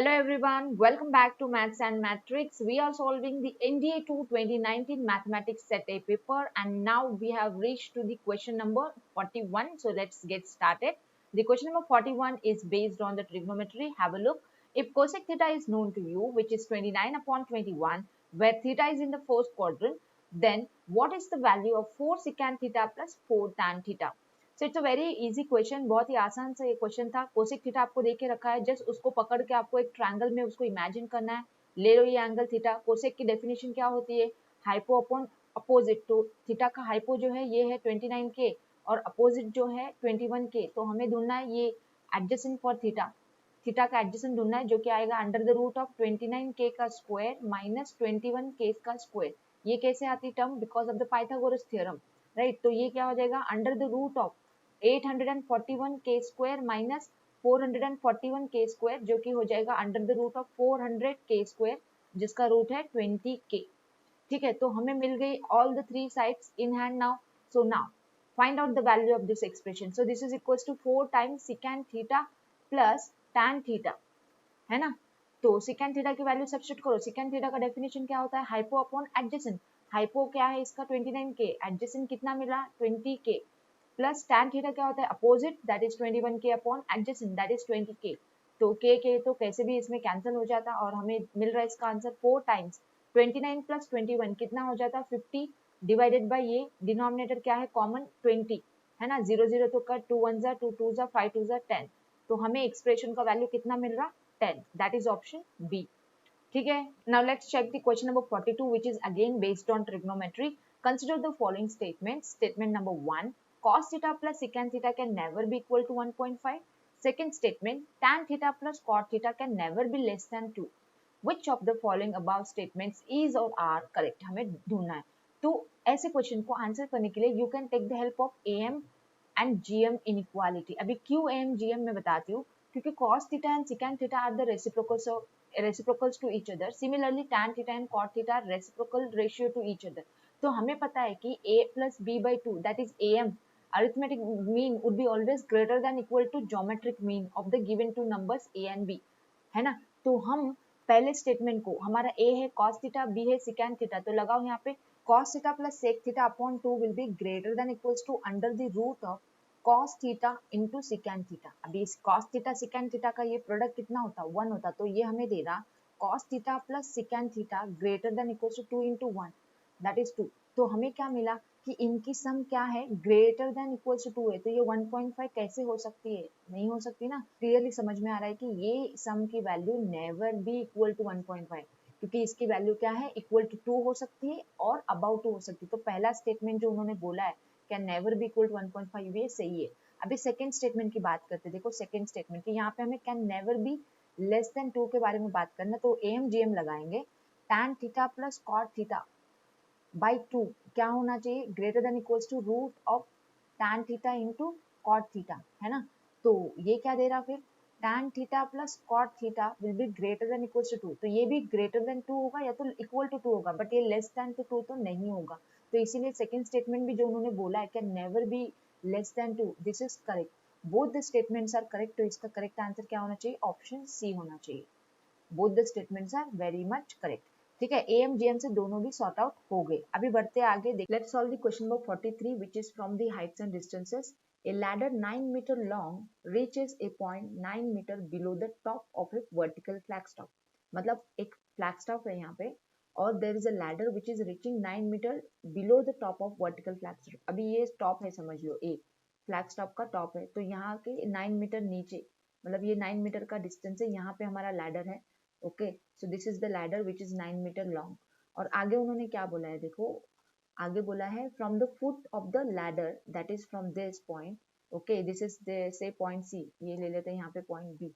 Hello everyone, welcome back to Maths and Matrix. We are solving the NDA 2 2019 Mathematics Set A paper and now we have reached to the question number 41. So let's get started. The question number 41 is based on the trigonometry. Have a look. If cosec theta is known to you, which is 29 upon 21, where theta is in the first quadrant, then what is the value of 4 secant theta plus 4 tan theta? So it's a very easy question, बहुत ही आसान सा ये question था। Cosec theta आपको देके रखा है, just उसको पकड़ के आपको एक ट्रायंगल में उसको इमेजिन करना है। ले लो ये एंगल थीटा। कोसेक की डेफिनेशन क्या होती है? Hypo upon opposite. तो थीटा का हाइपो जो है ये है 29 के और अपोजिट जो है 21 के। तो हमें ढूंढना है ये एडजेसेंट फॉर थीटा। थीटा का एडजेसेंट ढूंढना है जो कि आएगा अंडर द रूट ऑफ 29 के का स्क्वायर माइनस 21 के का स्क्वायर। ये कैसे आती term? Because of the Pythagoras theorem, right. तो ये क्या हो जाएगा? अंडर द रूट ऑफ 841 के स्क्वायर माइनस 441 के स्क्वायर, जो कि हो जाएगा अंडर द रूट ऑफ 400 के स्क्वायर, जिसका रूट है 20 के। ठीक है, तो हमें मिल गई all the three sides in hand now. So now find out the value of this expression. So this is equals to 4 times secant theta plus tan theta, है ना। तो secant थीटा की वैल्यू सब्स्टिट्यूट करो। secant theta का definition क्या होता है? Hypo upon adjacent. Hypo क्या है इसका? 29 के। एडजेसेंट कितना मिला? 20 के। प्लस tan थीटा क्या होता है? अपोजिट, दैट इज 21 के अपॉन एडजेसेंट, दैट इज 20 के। तो के तो कैसे भी इसमें कैंसिल हो जाता और हमें मिल रहा है इसका आंसर 4 टाइम्स 29 प्लस 21 कितना हो जाता? 50 डिवाइडेड बाय ये डिनोमिनेटर क्या है? कॉमन 20, है ना। 0 0 तो कट, 2 1 जा, 2 2 जा, 5 2 जा 10। तो हमें एक्सप्रेशन का वैल्यू कितना मिल रहा? 10, दैट इज ऑप्शन बी। ठीक है, now let's check the question number 42 which is again based on trigonometry. Consider the following statements. Statement number 1, cos theta plus secant theta can never be equal to 1.5. Second statement, tan theta plus cot theta can never be less than 2. Which of the following above statements is or are correct? हमें ढूंढना है। तो ऐसे question को answer करने के लिए you can take the help of AM and GM inequality. अभी क्यों AM GM मैं बताती हूँ, क्योंकि cos theta and secant theta are the reciprocals to each other. Similarly, tan theta and cot theta are reciprocal ratio to each other. तो हमें पता है कि a plus b by 2 that is AM, arithmetic mean would be always greater than equal to geometric mean of the given two numbers a and b, है ना। तो हम पहले स्टेटमेंट को, हमारा a है cos theta, b है secant theta, तो लगाओ यहाँ पे cos theta plus sec theta upon 2 will be greater than equals to under the root of cos theta into secant theta. अभी इस cos थीटा secant थीटा का ये प्रोडक्ट कितना होता? 1 होता। तो ये हमें दे रहा cos theta plus secant theta greater than equals to 2 into 1, that is 2। तो हमें क्या मिला कि इनकी सम क्या है? ग्रेटर देन इक्वल्स टू 2 है। तो ये 1.5 कैसे हो सकती है? नहीं हो सकती ना। क्लियरली समझ में आ रहा है कि ये सम की value never be equal to 1.5, क्योंकि इसकी वैल्यू क्या है? इक्वल टू 2 हो सकती है और अबाउट 2 हो सकती है। तो पहला स्टेटमेंट जो उन्होंने बोला है can never be equal to 1.5, ये सही है। अभी सेकंड स्टेटमेंट की बात करते हैं। देखो सेकंड स्टेटमेंट की यहाँ पे हमें can never be less than 2 के बारे में बात करना। तो AM GM लगाएंगे। tan थीटा प्लस cot थीटा बाई 2 क्या होना चाहिए? Greater than equals to root of tan theta into cot theta, है ना। तो ये क्या दे रहा फिर? tan थीटा प्लस cot theta will be greater than equals to 2। तो ये भी ग्रेटर देन 2 होगा या तो इक्वल टू 2 होगा, बट ये लेस देन टू 2 तो नहीं होगा। तो इसीलिए सेकंड स्टेटमेंट भी जो उन्होंने बोला है can never be less than 2, this is correct. Both the statements are correct. तो इसका करेक्ट आंसर क्या होना चाहिए? ऑप्शन सी होना चाहिए। Both the statements are very much correct. ठीक है, AM GM से दोनों भी सॉर्ट आउट हो गए। अभी बढ़ते आगे। Let's solve the question number 43 which is from the Heights and distances. A ladder 9 meter long reaches a point 9 meter below the top of a vertical flagstaff. मतलब एक flagstaff है यहाँ पे और there is a ladder which is reaching 9 meter below the top of vertical flagstaff. अभी ये top है समझ लो, एक flagstaff का टॉप है। तो यहाँ के 9 मीटर नीचे, मतलब ये 9 मीटर का डिस्टेंस है, यहाँ पे हमारा लैडर है। Okay, so this is the ladder which is 9 metre long. और आगे उन्होंने क्या बोला है? देखो आगे बोला है from the foot of the ladder, that is from this point. Okay, this is से पॉइंट सी, ये ले लेते हैं यहाँ पे पॉइंट बी।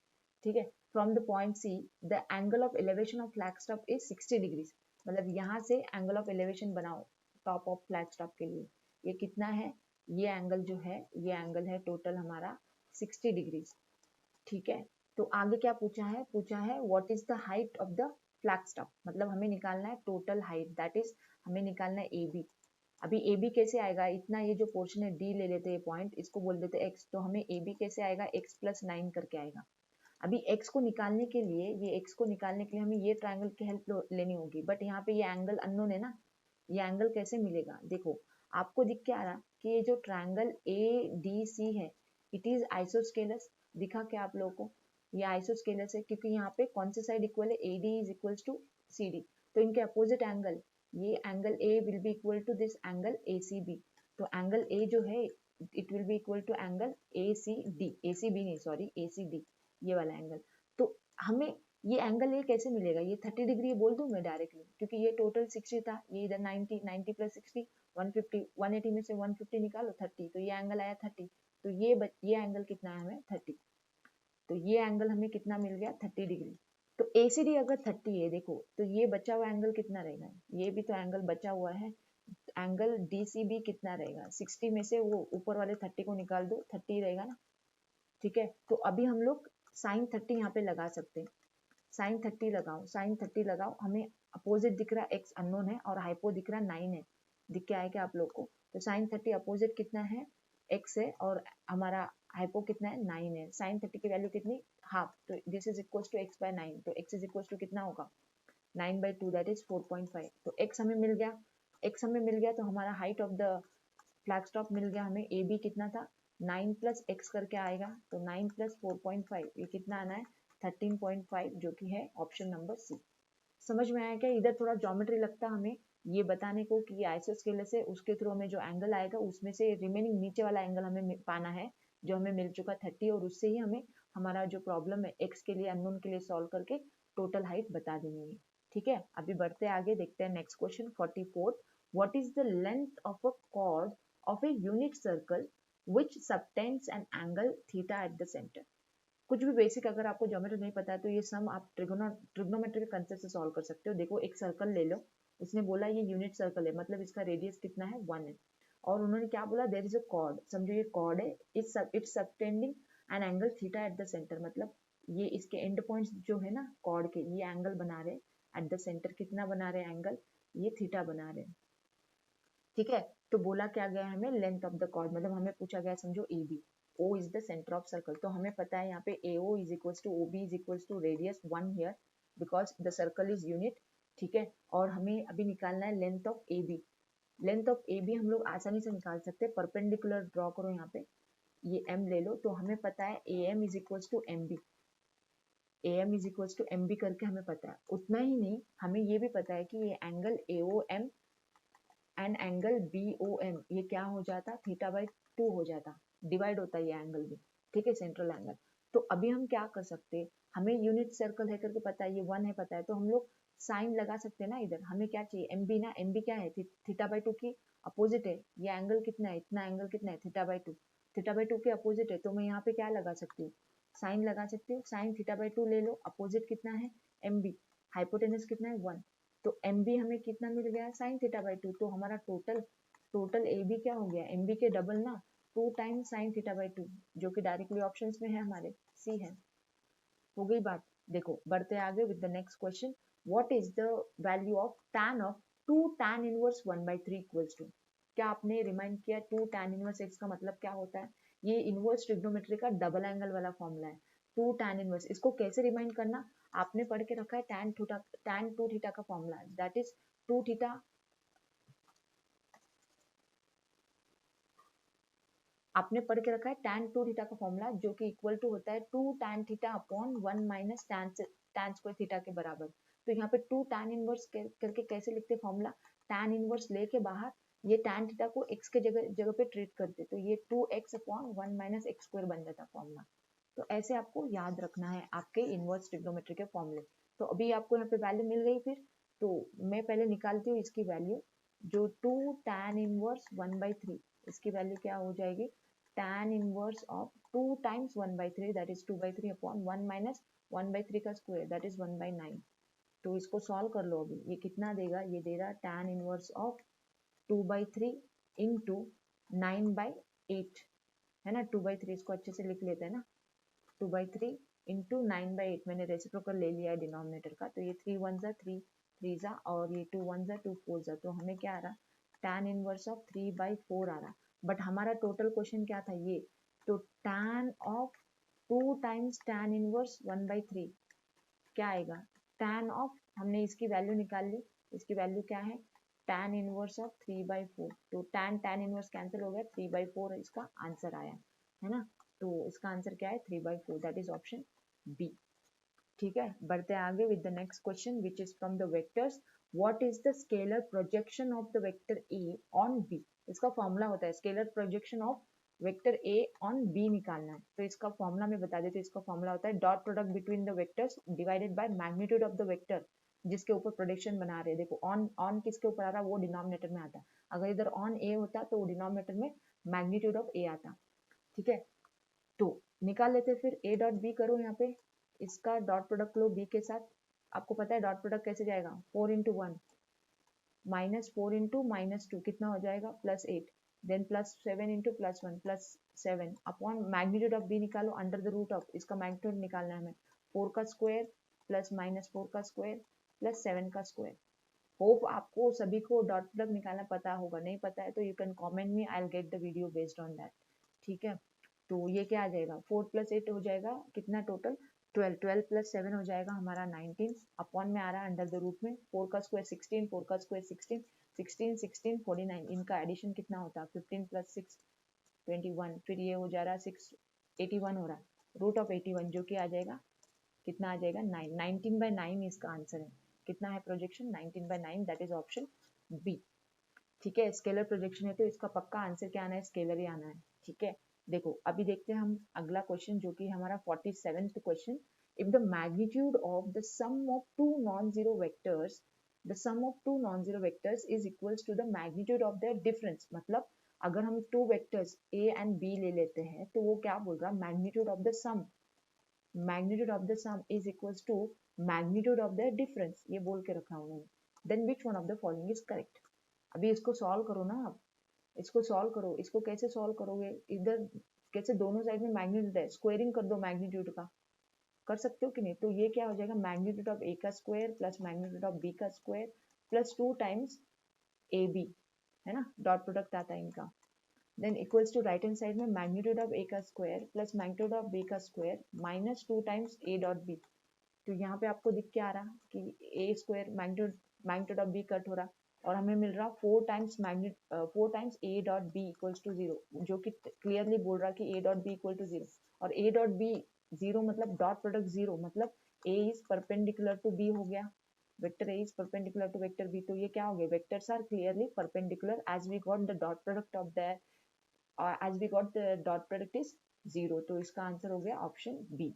ठीक है, from the point C the angle of elevation of flagstaff is 60 degrees. मतलब यहाँ से एंगल ऑफ एलिवेशन बनाओ टॉप ऑफ फ्लैगस्टॉप के लिए। ये कितना है? ये एंगल जो है, ये एंगल है टोटल हमारा 60 डिग्रीज। ठीक है, तो आगे क्या पूछा है? पूछा है what is the height of the flagstaff. मतलब हमें निकालना है टोटल हाइट, दैट इज हमें निकालना है AB। अभी AB कैसे आएगा? इतना ये जो पोर्शन है D ले लेते हैं पॉइंट, इसको बोल देते हैं X। तो हमें AB कैसे आएगा? X प्लस 9 करके आएगा। अभी x को निकालने के लिए, ये x को निकालने के लिए हमें ये ट्रायंगल की हेल्प लेनी होगी, बट यहाँ पे ये एंगल अननोन है ना, ये एंगल कैसे मिलेगा? देखो आपको दिख क्या रहा कि ये जो ट्रायंगल ADC है, इट इज आइसोस्केलस। दिखा क्या आप लोगों को? ये आइसोस्केलस है क्योंकि यहाँ पे कौन सी साइड इक्वल है? AD is equal to CD, तो इनके अपोजिट एंगल, ये angle A will be equal to this angle ACB, तो एंगल A जो है it will be equal to angle ACB नहीं सॉरी ACD, ये वाला एंगल। तो हमें ये एंगल ए कैसे मिलेगा? ये 30 डिग्री बोल दूं मैं डायरेक्टली, क्योंकि ये टोटल 60 था, ये इधर 90 प्लस 60 150, 180 में से 150 निकालो 30, तो ये एंगल आया 30, तो ये एंगल कितना है हमें? 30, तो ये एंगल हमें कितना मिल गया? 30 डिग्री। तो ACD अगर 30 है देखो, तो ये बचा हुआ एंगल कितना रहेगा? ये भी तो एंगल बचा हुआ है, एंगल DCB कितना रहेगा? 60 में से वो ऊपर वाले 30 को निकाल दो, 30 रहेगा ना, ठीक है। तो अभी हम लोग साइन 30 यहाँ पे लगा सकते हैं, साइन 30 लगाओ, साइन 30 लगाओ, हमें अपोजिट दिख रहा x अननोन है और हाइपो दिख रहा 9 है, दिख के आया क्या आप लोग को? तो साइन 30 अपोजिट कितना है? x है और हमारा हाइपो कितना है? 9 है। साइन 30 की वैल्यू कितनी? हाफ, तो this is equal to x by 9, तो x इज इक्वल टू कितना होगा? 9/2 दैट इज 4.5, तो x हमें मिल गया, x हमें मिल गया, तो हमारा height of the flagstaff मिल गया हमें। AB कितना था? 9 प्लस x करके आएगा, तो 9 प्लस 4.5, ये कितना आना है? 13.5, जो कि है ऑप्शन नंबर सी। समझ में आया क्या? इधर थोड़ा ज्योमेट्री लगता हमें ये बताने को कि आइसोस्केलस है, उसके थ्रू हमें जो एंगल आएगा उसमें से रिमेनिंग नीचे वाला एंगल हमें पाना है, जो हमें मिल चुका 30, और उससे ही हमें हमारा जो प्रॉब्लम है एक्स के लिए अननोन के लिए सॉल्व करके टोटल हाइट बता देनी है। ठीक है, अभी बढ़ते आगे, देखते हैं next question 44। What is the length of a cord of a unit circle which subtends an angle theta at the center? कुछ भी बेसिक अगर आपको ज्योमेट्री नहीं पता है तो ये सम आप ट्रिग्नोमेट्री के कंसेप्ट से सॉल्व कर सकते हो। देखो एक सर्कल ले लो, उसने बोला ये यूनिट सर्कल है, मतलब इसका रेडियस कितना है? 1 है, और उन्होंने क्या बोला? देयर इज अ कॉर्ड, समझो ये कॉर्ड है, it's subtending an angle theta at the centre, मतलब ये इसके एंड पॉइंट्स जो है ना कॉर्ड के, ये एंगल बना रहे एट द सेंटर, कितना बना रहे एंगल? ये थीटा बना रहे। ठीक है, तो बोला क्या गया हमें? लेंथ ऑफ द कॉर्ड, मतलब हमें पूछा गया समझो AB, O is the centre of circle, तो हमें पता है यहाँ पे AO is equals to OB is equals to radius 1 here because the circle is unit. ठीक है, और हमें अभी निकालना है length of AB। Length of AB हम लोग आसानी से निकाल सकते हैं, परपेंडिकुलर ड्रॉ करो यहाँ पे, ये M ले लो, तो हमें पता है AM is equals to MB, AM is equals to MB करके हमें पता है। उतना ही नहीं, हमें ये भी पता है कि ये angle AOM and angle BOM ये क्या हो जाता? थीटा बाई 2 हो जाता, डिवाइड होता है ये एंगल भी। ठीक है, सेंट्रल एंगल। तो अभी हम क्या कर सकते हैं, हमें यूनिट सर्कल है करके पता है, ये 1 है पता है, तो हम लोग साइन लगा सकते हैं ना इधर। हमें क्या चाहिए? MB ना, MB क्या है? थीटा बाई 2 की अपोजिट है। ये एंगल कितना है? इतना एंगल कितना है? थीटा बाई 2, थीटा बाई 2 के अपोजिट है, तो मैं यहाँ पे क्या लगा सकती हूँ? साइन लगा सकती हूँ, साइन थीटा बाई 2 ले लो, अपोजिट कितना है? MB, हाइपोटेनस कितना है? 1, तो MB हमें कितना मिल गया? साइन थीटा बाई 2, तो हमारा टोटल AB क्या हो गया? MB के डबल ना, 2 टाइम्स साइन थीटा बाई 2, जो कि डायरेक्टली ऑप्शंस में है हमारे, सी है। हो गई बात। देखो बढ़ते आगे with the next question, what is the value of tan of 2 tan inverse 1/3 equals to? क्या आपने रिमाइंड किया 2 tan इनवर्स x का मतलब क्या होता है? ये इनवर्स ट्रिग्नोमेट्री का डबल एंगल वाला फॉर्मूला है, 2 tan इनवर्स। इसको कैसे रिमाइंड करना? आपने पढ़ के रखा है tan 2 थीटा का फॉर्मूला, दैट इज 2 थीटा, आपने पढ़ के रखा है tan 2 थीटा का फॉर्मूला, जो कि इक्वल टू होता है 2 tan theta upon 1 minus tan square theta के बराबर। तो यहाँ पे 2 tan इनवर्स करके कैसे लिखते फॉर्मूला? tan इनवर्स लेके बाहर ये tan थीटा को x के जगह पे ट्रीट करते, तो ये 2x upon 1 minus x square बन जाता फॉर्मूला। तो ऐसे आपको याद रखना है आपके इनवर्स ट्रिग्नोमेट्री के फॉर्मूले। तो अभी आपको यहाँ पे वैल्यू मिल गई, फिर तो मैं पहले निकालती हूँ इसकी वैल्यू, जो 2 tan इनवर्स 1/3, इसकी वैल्यू क्या हो जाएगी? tan inverse of 2 times 1/3 that is 2/3 upon 1 minus 1/3 का स्क्वायर दैट इज 1/9। तो इसको सॉल्व कर लो अभी, ये कितना देगा? ये दे रहा tan इनवर्स ऑफ 2/3 इंटू 9/8, है ना, 2/3 इसको अच्छे से लिख लेते हैं ना, 2/3 इंटू 9/8, मैंने रेसिप्रोकल ले लिया है डिनोमिनेटर का, तो ये 3 1 जा 3 3 जा, और ये 2 1 जा 2 4 जा, तो हमें क्या आ रहा? tan इनवर्स ऑफ 3/4 आ रहा। बट हमारा टोटल क्वेश्चन क्या था? ये तो tan of 2 times tan inverse 1/3 क्या आएगा, tan ऑफ, हमने इसकी वैल्यू निकाल ली, इसकी वैल्यू क्या है, tan इनवर्स ऑफ 3/4, तो tan इनवर्स कैंसिल हो गया, 3/4 इसका आंसर आया है ना। तो इसका आंसर क्या है, 3/4, दैट इज ऑप्शन बी। ठीक है, बढ़ते हैं आगे with the next question which is from the vectors, what is the scalar projection of the vector A on B. इसका फॉर्मूला होता है scalar projection of vector A on B निकालना है, तो इसका फॉर्मूला मैं बता देती हूँ। इसका फॉर्मूला होता है dot product between the vectors divided by magnitude of the vector जिसके ऊपर प्रोजेक्शन बना रहे हैं। देखो ऑन किसके ऊपर आ रहा है, वो डिनोमिनेटर में आता है, अगर इधर ऑन ए होता तो वो डिनोमिनेटर में मैग्नीट्यूड ऑफ ए आता। ठीक है, तो निकाल लेते फिर ए डॉट बी करो, यहाँ पे इसका डॉट प्रोडक्ट लो बी के साथ। आपको पता है डॉट प्रोडक्ट कैसे जाएगा, 4 इंटू 1 माइनस 4 इंटू माइनस 2 कितना हो जाएगा, +8, then +7 into +1 +7 upon magnitude of B निकालो अंडर द रूट ऑफ, इसका मैग्नीट्यूड निकालना है हमें, 4 का स्क्वायर प्लस -4 का स्क्वायर प्लस 7 का स्क्वायर। होप आपको सभी को डॉट प्रोडक्ट निकालना पता होगा, नहीं पता है तो you can comment me, I will get the video based on that. ठीक है, तो ये क्या आ जाएगा, 4 + 8 हो जाएगा कितना टोटल 12, 12 + 7 हो जाएगा हमारा 19, अपॉन में आ रहा है अंडर द रूट में, 4 का स्क्वायर 16, 4 का स्क्वायर 16, 16 16 49, इनका एडिशन कितना होता है 15 + 6 21, फिर ये हो जा रहा है 6 81 हो रहा है, रूट ऑफ 81 जो कि आ जाएगा कितना आ जाएगा 9, 19/9 इसका आंसर है। कितना है projection, 19/9, that is option B. ठीक है, स्केलर प्रोजेक्शन है तो इसका पक्का आंसर क्या आना है, स्केलर ही आना है। ठीक है, देखो अभी देखते हैं हम अगला क्वेश्चन जो कि हमारा 47th question, if the magnitude of the sum of two non zero vectors, the sum of two non zero vectors is equals to the magnitude of their difference, मतलब अगर हम two vectors A and B ले लेते हैं तो वो क्या बोल रहा है, magnitude of the sum, magnitude of the sum is equals to magnitude of the difference, ये बोल के रखा उन्होंने, then which one of the following is correct. अभी इसको सॉल्व करो ना आप, इसको सॉल्व करो, इसको कैसे सॉल्व करोगे, इधर कैसे दोनों साइड में मैग्नीट्यूड है, स्क्वायरिंग कर दो मैग्नीट्यूड का, कर सकते हो कि नहीं, तो ये क्या हो जाएगा मैग्नीट्यूड ऑफ ए का square plus magnitude of B का square plus 2 times A B, है ना, डॉट प्रोडक्ट आता है इनका, then equals to right hand side में मैग्नीट्यूड ऑफ ए का square plus magnitude of B का square minus 2 times A dot B. तो यहाँ पे आपको दिख के आ रहा कि A square magnitude of B cut हो रहा और हमें मिल रहा 4 times A dot B equals to 0, जो कि क्लियरली बोल रहा कि A dot B equal to 0, और ए डॉट बी 0 मतलब डॉट प्रोडक्ट 0 मतलब A is perpendicular to B हो गया, vector A is perpendicular to vector B, तो ये क्या हो गया, vectors are clearly perpendicular as we got the dot product of the as we got the dot product is 0, तो इसका answer हो गया ऑप्शन बी।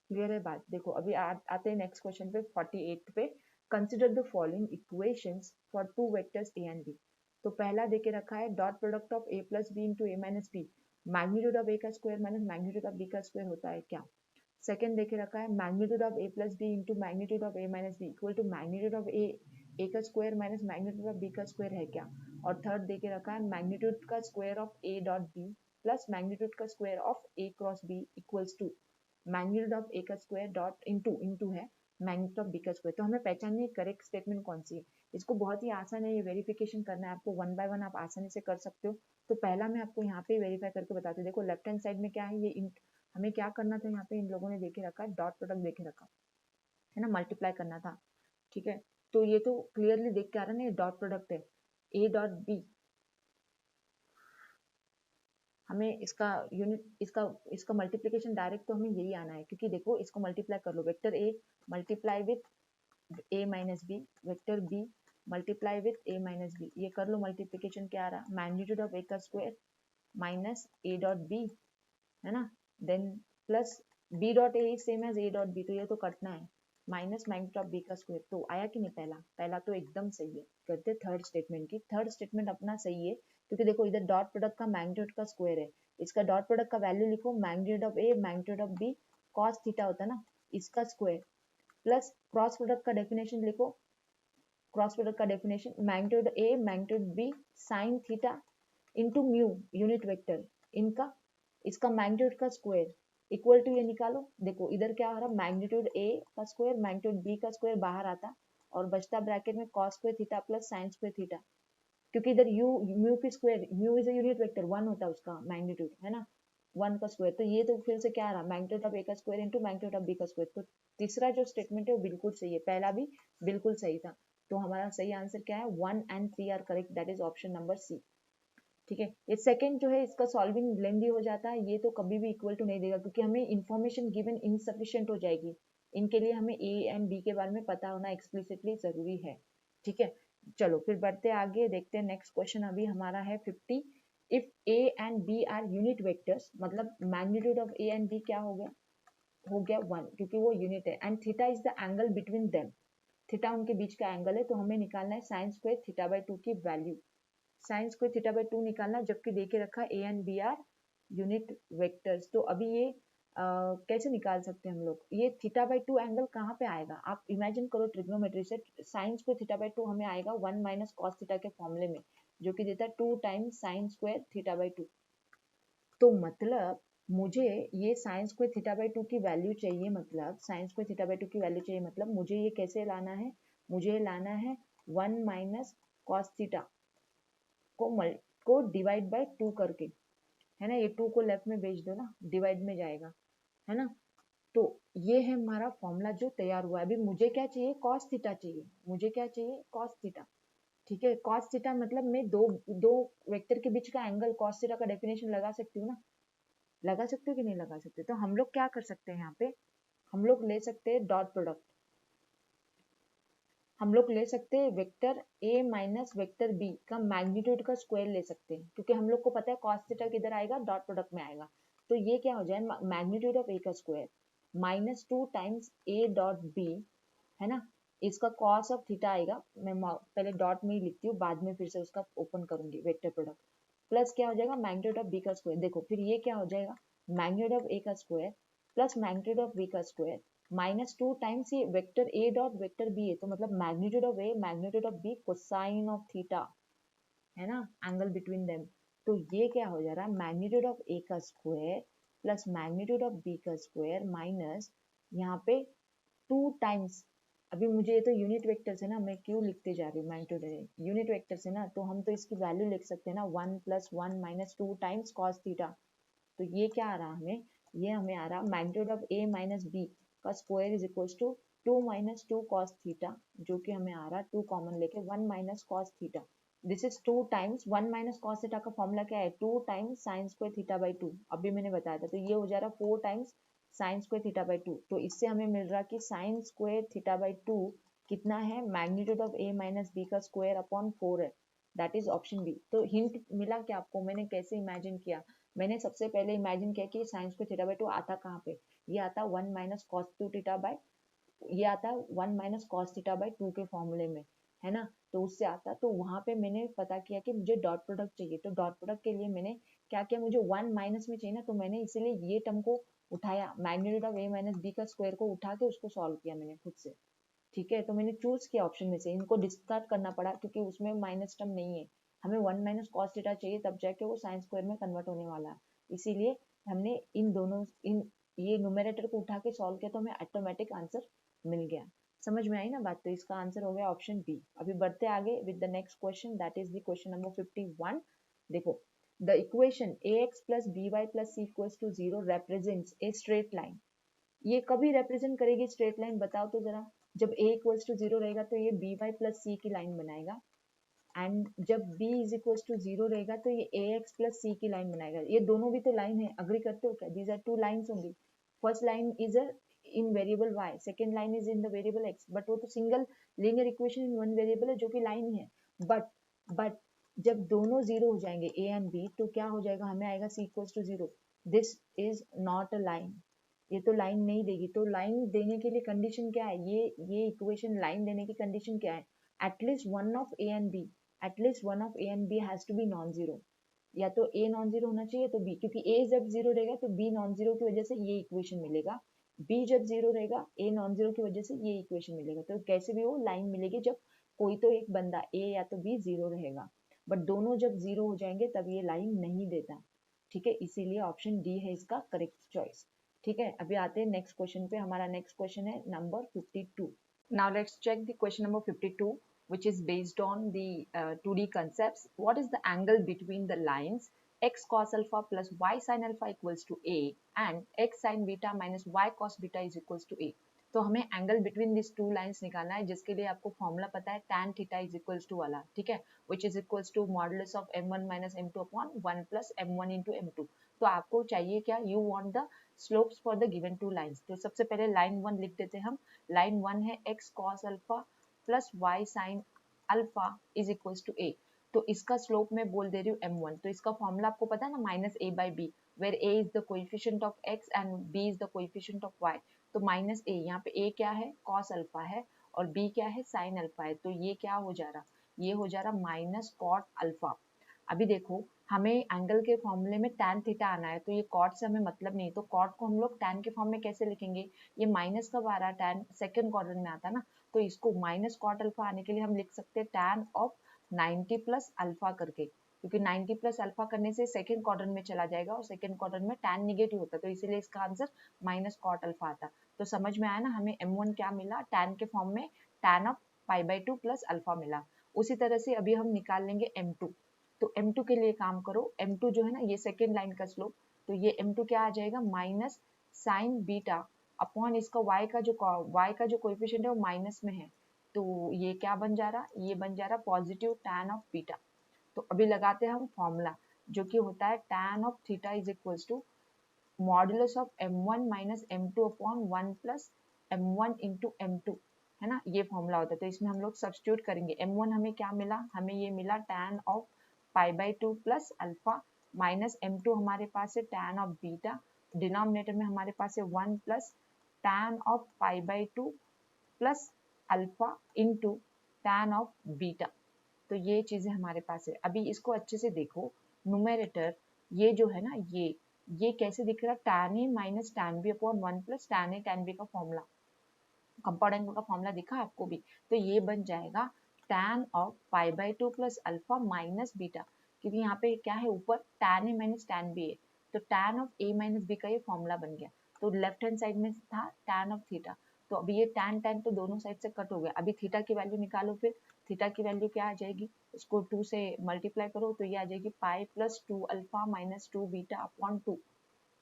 क्लियर है बात। देखो अभी आते हैं नेक्स्ट क्वेश्चन पे 48 पे, consider the following equations for two vectors A and B. तो पहला देके रखा है dot product of A plus B into A minus B, magnitude of A का square minus magnitude of B का स्क्वायर होता है क्या। सेकंड देके रखा है magnitude of A plus B into magnitude of A minus B equal to magnitude of A का square minus magnitude of B का स्क्वायर है क्या। और थर्ड देके रखा है मैग्नीट्यूड का square of A dot B plus magnitude का square of A cross B equals to magnitude of A का स्क्वायर डॉट इनटू है मैग्नीट्यूड ऑफ बी का स्क्वायर। तो हमें पहचाननी है करेक्ट स्टेटमेंट कौन सी है। इसको बहुत ही आसान है, ये वेरिफिकेशन करना है आपको, 1 बाय 1 आप आसानी से कर सकते हो। तो पहला मैं आपको यहाँ पे वेरीफाई करके बताती हूँ। देखो लेफ्ट हैंड साइड में क्या है, ये हमें क्या करना था, यहाँ पे इन लोगों ने देखे रखा है डॉट प्रोडक्ट देखे रखा है ना, मल्टीप्लाई करना था। ठीक है, तो ये तो क्लियरली देख के आ रहा है ना, ये डॉट प्रोडक्ट है ए डॉट बी, हमें इसका यूनिट इसका मल्टीप्लिकेशन डायरेक्ट तो हमें यही आना है, क्योंकि देखो इसको मल्टीप्लाई कर लो, vector A multiply with A minus B, vector B multiply with A minus B, ये कर लो मल्टीप्लिकेशन, क्या आ रहा मैग्नीट्यूड ऑफ ए का square minus A dot B, है ना, then plus B dot A same as A dot B, तो ये तो कटना है, माइनस मैग्नीट्यूड ऑफ बी का स्क्वायर। तो आया कि नहीं, पहला तो एकदम सही है। करते थर्ड स्टेटमेंट की, थर्ड स्टेटमेंट अपना सही है क्योंकि देखो इधर डॉट प्रोडक्ट का मैग्नीट्यूड का स्क्वायर है, इसका डॉट प्रोडक्ट का वैल्यू लिखो magnitude of A magnitude of B cos theta होता है ना, इसका स्क्वायर प्लस क्रॉस प्रोडक्ट का डेफिनेशन लिखो, क्रॉस प्रोडक्ट का definition magnitude A magnitude B sine theta into mu unit vector इनका, इसका मैग्नीट्यूड का स्क्वायर इक्वल टू ये निकालो। देखो इधर क्या हो रहा है, मैग्नीट्यूड ए का स्क्वायर मैग्नीट्यूड बी का स्क्वायर बाहर आता और बचता ब्रैकेट में cos square theta plus sine square theta, क्योंकि इधर यू म्यू की square, mu is a unit vector 1 होता है उसका मैग्नीट्यूड, है ना, 1 का स्क्वायर, तो ये तो फिर से क्या आ रहा, मैग्नीट्यूड ऑफ ए का square into magnitude of B का स्क्वायर। तो तीसरा जो स्टेटमेंट है वो बिल्कुल सही है, पहला भी बिल्कुल सही था। तो हमारा सही आंसर क्या है, 1 and 3 are correct, that is option number C. ठीक है, ये सेकंड जो है इसका सॉल्विंग लेंदी हो जाता है, ये तो कभी भी इक्वल टू नहीं देगा क्योंकि हमें इंफॉर्मेशन गिवन इनसफिशिएंट हो जाएगी। इनके लिए हमें ए एंड बी के बारे में पता होना एक्सप्लिसिटली जरूरी है। ठीक है, चलो फिर बढ़ते आगे, देखते हैं नेक्स्ट क्वेश्चन अभी हमारा है 50। If A and B are unit vectors, मतलब magnitude of A and B क्या हो गया 1 क्योंकि वो यूनिट है, and theta is the angle between them, theta उनके बीच का एंगल है, तो हमें निकालना है साइन स्क्वायर थीटा बाय 2 की वैल्यू। साइन स्क्वायर थीटा बाय 2 निकालना, जबकि देके रखा A and B are unit vectors. तो अभी ये कैसे निकाल सकते हैं हम लोग, ये थीटा बाय 2 एंगल कहाँ पे आएगा, आप इमेजिन करो ट्रिग्नोमेट्री से, साइन स्क्वायर थीटा बाय 2 हमें आएगा 1 माइनस कॉस थीटा के फॉर्मूले में, जो कि देता है 2 times sine square theta by 2। तो मतलब मुझे ये साइन स्क्वायर थीटा बाय 2 की वैल्यू चाहिए, मतलब साइन स्क्वायर थीटा बाय 2 की वैल्यू चाहिए, मतलब मुझे ये कैसे लाना है, मुझे लाना है 1 माइनस कॉस थीटा को डिवाइड बाय 2 करके, है ना, ये 2 को लेफ्ट में भेज दो ना, डिवाइड में जाएगा, है ना। तो ये है हमारा फॉर्मूला जो तैयार हुआ है। अभी मुझे क्या चाहिए, कॉस थीटा चाहिए, मुझे क्या चाहिए, कॉस थीटा। ठीक है, कॉस थीटा मतलब मैं दो दो वेक्टर के बीच का एंगल कॉस थीटा का डेफिनेशन लगा सकती हूँ ना, लगा सकते हो कि नहीं लगा सकते। तो हम लोग क्या कर सकते हैं यहाँ पे, हम लोग ले सकते हैं डॉट प्रोडक्ट, हम लोग ले सकते हैं vector A minus vector B का मैग्नीट्यूड का स्क्वायर ले सकते हैं, क्योंकि हम लोग को पता है कॉस थीटा किधर आएगा, डॉट प्रोडक्ट में आएगा। तो ये क्या हो जाए, मैग्नीट्यूड ऑफ ए का square minus 2 times A dot B, है ना, इसका कॉस ऑफ थीटा आएगा, मैं पहले डॉट में ही लिखती हूँ, बाद में फिर से उसका ओपन करूंगी वेक्टर प्रोडक्ट, प्लस क्या हो जाएगा मैग्नीट्यूड ऑफ बी का स्क्वायर। देखो फिर ये क्या हो जाएगा, मैग्नीट्यूड ऑफ ए का square plus magnitude of B का स्क्वायर माइनस 2 टाइम्स ये vector A dot vector B है, तो मतलब magnitude of A magnitude of B cosine of theta, है ना, एंगल बिटवीन देम। तो ये क्या हो जा रहा है, मैग्नीट्यूड ऑफ ए का square plus magnitude of B का स्क्वायर माइनस यहाँ पे 2 टाइम्स, अभी मुझे ये तो यूनिट वेक्टर से ना, मैं क्यों लिखते जा रही हूँ मैग्नीट्यूड यूनिट वेक्टर से ना, तो हम तो इसकी वैल्यू लिख सकते हैं ना, 1 plus 1 minus 2 times cos theta. तो ये क्या आ रहा हमें, ये हमें आ रहा magnitude of A minus B का square is equal to 2 minus 2 cos theta, जो कि हमें आ रहा 2 कॉमन लेके 1 minus cos theta, this is 2 times 1 minus cos theta का फॉर्मूला क्या है, 2 times sine square theta by 2, अभी मैंने बताया था। तो ये हो जा रहा 4 times sine square theta by 2, तो इससे हमें मिल रहा कि साइन स्क्वायर थीटा बाई 2 कितना है, magnitude of A minus B का स्क्वायर अपॉन 4 है, दैट इज ऑप्शन बी। तो हिंट मिला कि आपको मैंने कैसे इमेजिन किया, मैंने सबसे पहले इमेजिन किया कि साइन स्क्वायर थीटा बाई 2 आता कहाँ पे, ये आता 1 माइनस कॉस 2 थीटा बाई, ये आता 1 माइनस कॉस थीटा बाई 2 के फॉर्मूले में, है ना, तो उससे आता, तो वहां पे मैंने पता किया कि मुझे डॉट प्रोडक्ट चाहिए, तो डॉट प्रोडक्ट के लिए मैंने क्या किया, मुझे 1 माइनस में चाहिए ना, तो मैंने इसीलिए ये टर्म को उठाया, magnitude of A minus B का स्क्वायर को उठा के उसको सॉल्व किया मैंने खुद से। ठीक है, तो मैंने चूज किया ऑप्शन में से, इनको डिस्कार्ड करना पड़ा क्योंकि उसमें माइनस टर्म नहीं है, हमें 1 माइनस कॉस थीटा चाहिए, तब जाके वो साइन स्क्वायर में कन्वर्ट होने वाला है, इसीलिए हमने इन दोनों इन ये न्यूमेरेटर को उठा के सॉल्व किया, तो हमें ऑटोमेटिक आंसर मिल गया। समझ में आई ना बात, तो इसका आंसर हो गया ऑप्शन बी। अभी बढ़ते आगे with the next question, that is the question number 51। देखो, the equation ax plus by plus c equals to 0 represents a straight line, ये कभी रिप्रेजेंट करेगी स्ट्रेट लाइन, बताओ तो जरा। जब a इक्वल्स टू 0 रहेगा तो ये बी वाई प्लस सी की लाइन बनाएगा, एंड जब b इज इक्वल्स टू 0 रहेगा तो ये ए एक्स प्लस सी की लाइन बनाएगा। ये दोनों भी तो लाइन है, अग्री करते हो क्या, these are two lines only. First line is a in variable y, second line is in the variable x, but वो तो single linear equation in one variable है जो कि लाइन ही है। बट जब दोनों जीरो हो जाएंगे a एंड b, तो क्या हो जाएगा, हमें आएगा c equals to 0, this is not a line, ये तो लाइन नहीं देगी। तो लाइन देने के लिए कंडीशन क्या है, ये इक्वेशन लाइन देने की कंडीशन क्या है, at least one of A and B, at least one of A and B has to be non zero, या तो ए नॉन जीरो होना चाहिए तो बी, क्योंकि ए जब जीरो रहेगा तो बी नॉन जीरो की वजह से ये इक्वेशन मिलेगा, बी जब जीरो रहेगा ए नॉन जीरो की वजह से ये इक्वेशन मिलेगा। तो कैसे भी वो लाइन मिलेगी जब कोई तो एक बंदा ए या तो बी जीरो रहेगा, बट दोनों जब जीरो हो जाएंगे तब ये लाइन नहीं देता। ठीक है, इसीलिए ऑप्शन डी है इसका करेक्ट चॉइस। ठीक है, अभी आते हैं नेक्स्ट क्वेश्चन पे, हमारा नेक्स्ट क्वेश्चन है number 52। Now let's check the question number 52, which is based on the 2D concepts. What is the angle between the lines x cos alpha plus y sin alpha equals to a and x sin beta minus y cos beta is equals to a. तो हमें angle between this two lines निकालना है, जिसके लिए आपको formula पता है tan theta is equals to वाला, ठीक है, which is equals to modulus of m1 minus m2 upon 1 plus m1 into m2. तो आपको चाहिए क्या, you want the slopes for the given two lines. तो सबसे पहले लाइन 1 लिख देते हैं हम. लाइन 1 है x cos alpha plus y sin alpha is equals to a. तो इसका स्लोप मैं बोल दे रही हूँ m1. तो इसका फॉर्मूला आपको पता है ना, minus a by b, where a is the coefficient of x and b is the coefficient of y. तो माइनस a, यहाँ पे a क्या है, cos अल्फा है, और b क्या है, sin अल्फा है. तो ये क्या हो जा रहा, ये हो जा रहा माइनस कॉट अल्फा. अभी देखो हमें एंगल के फॉर्मूले में tan थीटा आना है, तो ये कॉट से हमें मतलब नहीं, तो कॉट को हम लोग tan के फॉर्म में कैसे लिखेंगे, ये माइनस कब आ रहा है, tan सेकंड क्वाड्रेंट में आता है ना, तो इसको माइनस कॉट अल्फा आने के लिए हम लिख सकते हैं tan ऑफ 90 प्लस अल्फा करके, क्योंकि 90 प्लस अल्फा करने से सेकंड क्वाड्रेंट में चला जाएगा और सेकंड क्वाड्रेंट में tan निगेटिव होता है, तो इसीलिए इसका आंसर माइनस कॉट अल्फा आता. तो समझ में आया ना, हमें m1 क्या मिला, tan के फॉर्म में tan ऑफ π/2 प्लस अल्फा मिला. उसी तरह से अभी हम निकाल लेंगे m2. तो m2 के लिए काम करो, m2 जो है ना, ये सेकेंड लाइन का स्लोप, तो ये m2 क्या आ जाएगा, माइनस साइन बीटा अपॉन इसका y का जो कोएफिशिएंट है वो माइनस में है, तो ये क्या बन जा रहा, ये बन जा रहा पॉजिटिव tan ऑफ बीटा. तो अभी लगाते हैं हम फॉर्मूला, जो कि होता है tan of theta is equals to modulus of m1 minus m2 upon 1 plus m1 into m2, है ना, ये फॉर्मूला होता है. तो इसमें हम लोग सब्स्टिट्यूट करेंगे. m1 हमें क्या मिला, हमें ये मिला tan of π/2 plus alpha, minus m2 हमारे पास है tan ऑफ बीटा, डिनोमिनेटर में हमारे पास है 1 plus tan of π/2 plus alpha into tan of beta. तो ये चीजें हमारे पास है. अभी इसको अच्छे से देखो, न्यूमेरेटर ये जो है ना, ये कैसे दिख रहा है, tan a minus tan b upon 1 plus tan a tan b का फॉर्मूला, कंपाउंड एंगल का फॉर्मूला दिखा आपको भी, तो ये बन जाएगा tan of π/2 plus alpha minus beta, क्योंकि यहाँ पे क्या है, ऊपर tan a minus tan b है, तो tan of a minus b का ये फॉर्मूला बन गया. तो लेफ्ट हैंड साइड में था tan ऑफ थीटा, तो अभी ये tan तो दोनों साइड से कट हो गया. अभी थीटा की वैल्यू निकालो, फिर थीटा की वैल्यू क्या आ जाएगी, इसको 2 से मल्टीप्लाई करो, तो ये आ जाएगी pi plus 2 alpha minus 2 beta upon 2,